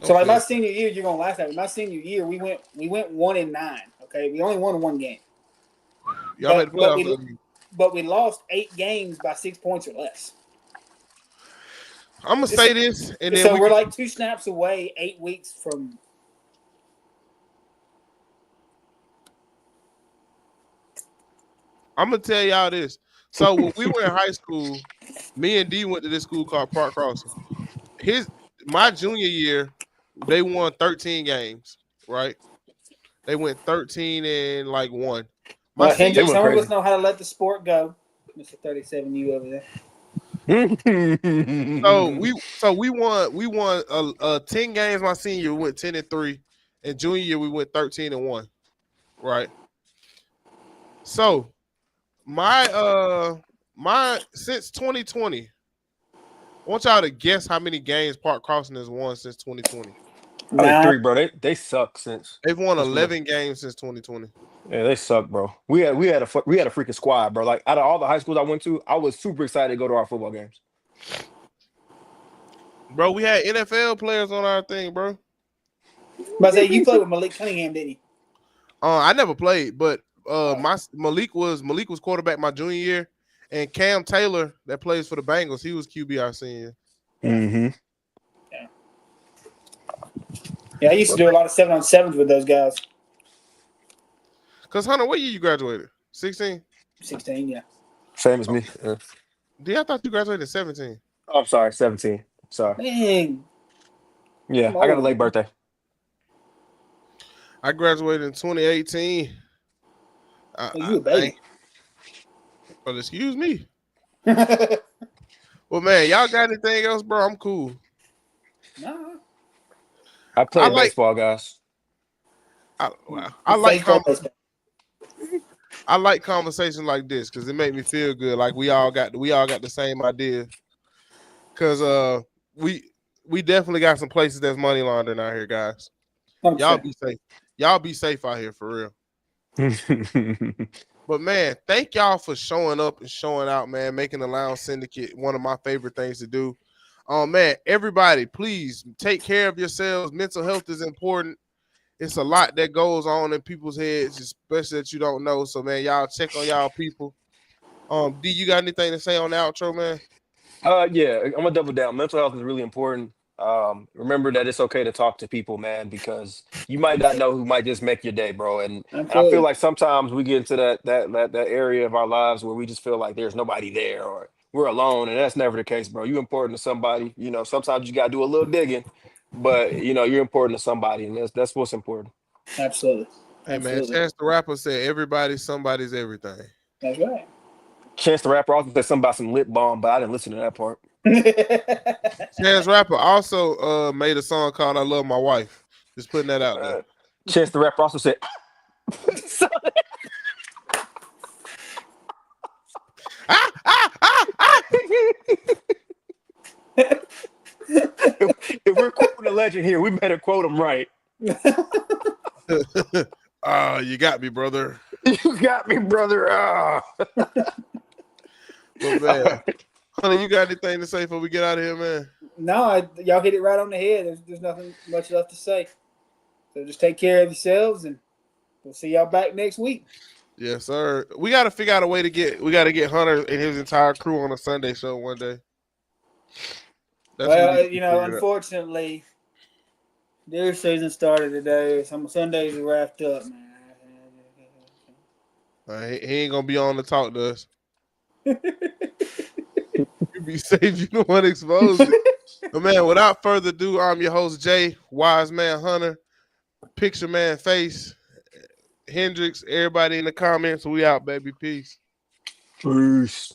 [SPEAKER 2] So like my senior year, you're gonna laugh at me. My senior year, we went 1-9. Okay, we only won one game.
[SPEAKER 1] Y'all made the playoffs.
[SPEAKER 2] But we lost 8 games by 6 points or less.
[SPEAKER 1] I'm gonna say this, and then
[SPEAKER 2] so we're like 2 snaps away, 8 weeks from.
[SPEAKER 1] I'm gonna tell y'all this. So when we were in high school, me and D went to this school called Park Crossing. My junior year, they won 13 games, right? They went 13 and like 1. My senior,
[SPEAKER 2] Hendrick, some of us know how to let the sport go. Mr. 37U over there.
[SPEAKER 1] so we won 10 games my senior year, we went 10 and 3, and junior year we went 13 and 1, right? So my since 2020, I want y'all to guess how many games Park Crossing has won since 2020.
[SPEAKER 3] Probably 3, bro. They suck since
[SPEAKER 1] They've won 11 games since 2020.
[SPEAKER 3] Yeah, they suck, bro. We had a freaking squad, bro. Like out of all the high schools I went to, I was super excited to go to our football games.
[SPEAKER 1] Bro, we had NFL players on our thing, bro.
[SPEAKER 2] But I say you played with Malik Cunningham, didn't you?
[SPEAKER 1] I never played, but Malik was quarterback my junior year, and Cam Taylor that plays for the Bengals, he was QB our senior.
[SPEAKER 3] Mm-hmm.
[SPEAKER 2] Yeah, I used to do a lot of 7-on-7s with those guys.
[SPEAKER 1] Cause Hunter, what year you graduated? 16?
[SPEAKER 2] 16, yeah.
[SPEAKER 3] Same as me. Yeah.
[SPEAKER 1] I thought you graduated 17.
[SPEAKER 3] Oh, I'm sorry, 17. Sorry.
[SPEAKER 2] Dang.
[SPEAKER 3] Yeah, I got a late birthday.
[SPEAKER 1] I graduated in 2018.
[SPEAKER 2] You a baby.
[SPEAKER 1] Well, excuse me. Well, man, y'all got anything else, bro? I'm cool.
[SPEAKER 2] No.
[SPEAKER 3] I play baseball, guys.
[SPEAKER 1] I like conversations like this because it make me feel good. Like we all got the same idea. Cause we definitely got some places that's money laundering out here, guys. Y'all be safe. Y'all be safe out here for real. But man, thank y'all for showing up and showing out, man. Making the Lounge Syndicate one of my favorite things to do. Man, everybody, please take care of yourselves. Mental health is important. It's a lot that goes on in people's heads, especially that you don't know. So, man, y'all check on y'all people. D, you got anything to say on the outro, man?
[SPEAKER 3] Yeah, I'm gonna double down. Mental health is really important. Remember that it's okay to talk to people, man, because you might not know who might just make your day, bro. And I feel like sometimes we get into that area of our lives where we just feel like there's nobody there or we're alone, and that's never the case, bro. You're important to somebody. You know, sometimes you gotta do a little digging, but you know, you're important to somebody, and that's what's important.
[SPEAKER 2] Absolutely.
[SPEAKER 1] Hey, man, Chance the Rapper said everybody, somebody's everything.
[SPEAKER 2] That's right.
[SPEAKER 3] Chance the Rapper also said something about some lip balm, but I didn't listen to that part.
[SPEAKER 1] Chance Rapper also made a song called "I Love My Wife." Just putting that out there.
[SPEAKER 3] Chance the Rapper also said. If we're quoting a legend here, we better quote him right.
[SPEAKER 1] You got me, brother.
[SPEAKER 3] You got me, brother. Ah.
[SPEAKER 1] But man, honey, you got anything to say before we get out of here, man?
[SPEAKER 2] No, y'all hit it right on the head. There's nothing much left to say. So just take care of yourselves, and we'll see y'all back next week.
[SPEAKER 1] Yes, sir. We got to figure out a way to get Hunter and his entire crew on a Sunday show one day.
[SPEAKER 2] That's unfortunately, their season started today. Some Sundays are wrapped up, man.
[SPEAKER 1] He ain't gonna be on to talk to us. You be safe. You don't want to expose it. But man, without further ado, I'm your host Jay, Wise Man Hunter, Picture Man Face, Hendrix. Everybody in the comments. We out, baby. Peace.
[SPEAKER 3] Peace.